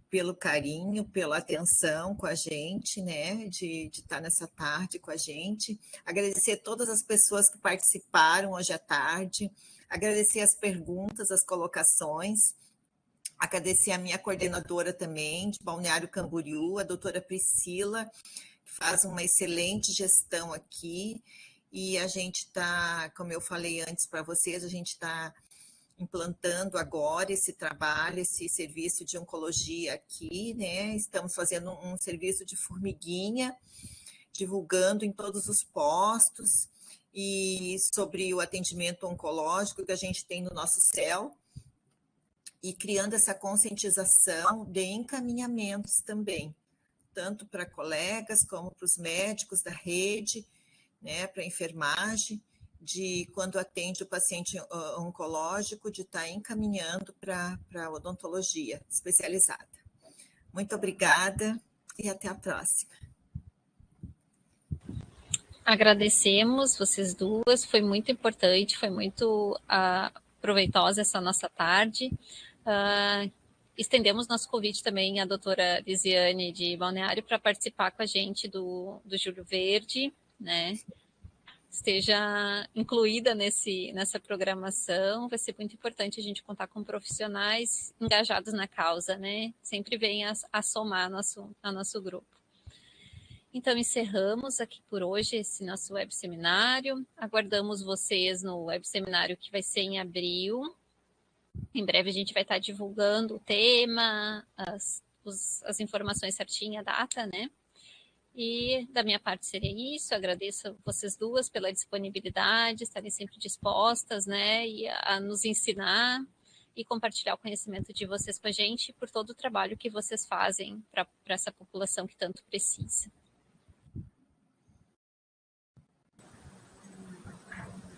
pelo carinho, pela atenção com a gente, né, de estar nessa tarde com a gente. Agradecer a todas as pessoas que participaram hoje à tarde, agradecer as perguntas, as colocações, agradecer a minha coordenadora também, de Balneário Camboriú, a doutora Priscila, que faz uma excelente gestão aqui, e a gente está, como eu falei antes para vocês, a gente está implantando agora esse trabalho, esse serviço de oncologia aqui, né? Estamos fazendo um serviço de formiguinha, divulgando em todos os postos, e sobre o atendimento oncológico que a gente tem no nosso CEL, e criando essa conscientização de encaminhamentos também, tanto para colegas como para os médicos da rede, né, para a enfermagem, de quando atende o paciente oncológico, de estar encaminhando para a odontologia especializada. Muito obrigada e até a próxima. Agradecemos vocês duas, foi muito importante, foi muito proveitosa essa nossa tarde. Estendemos nosso convite também à doutora Lisiane de Balneário para participar com a gente do Júlio Verde, né? Esteja incluída nessa programação, vai ser muito importante a gente contar com profissionais engajados na causa, né? Sempre vem a somar ao nosso grupo. Então, encerramos aqui por hoje esse nosso web seminário. Aguardamos vocês no web seminário que vai ser em abril. Em breve a gente vai estar divulgando o tema, as informações certinhas, a data, né? E da minha parte seria isso. Agradeço a vocês duas pela disponibilidade, estarem sempre dispostas, né? E a nos ensinar e compartilhar o conhecimento de vocês com a gente por todo o trabalho que vocês fazem para essa população que tanto precisa.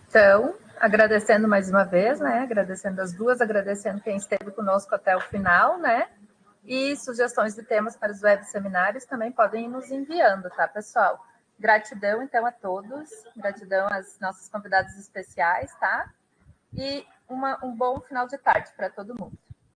Então, agradecendo mais uma vez, né? Agradecendo as duas, agradecendo quem esteve conosco até o final, né? E sugestões de temas para os web seminários também podem ir nos enviando, tá, pessoal? Gratidão, então, a todos. Gratidão às nossas convidadas especiais, tá? E um bom final de tarde para todo mundo.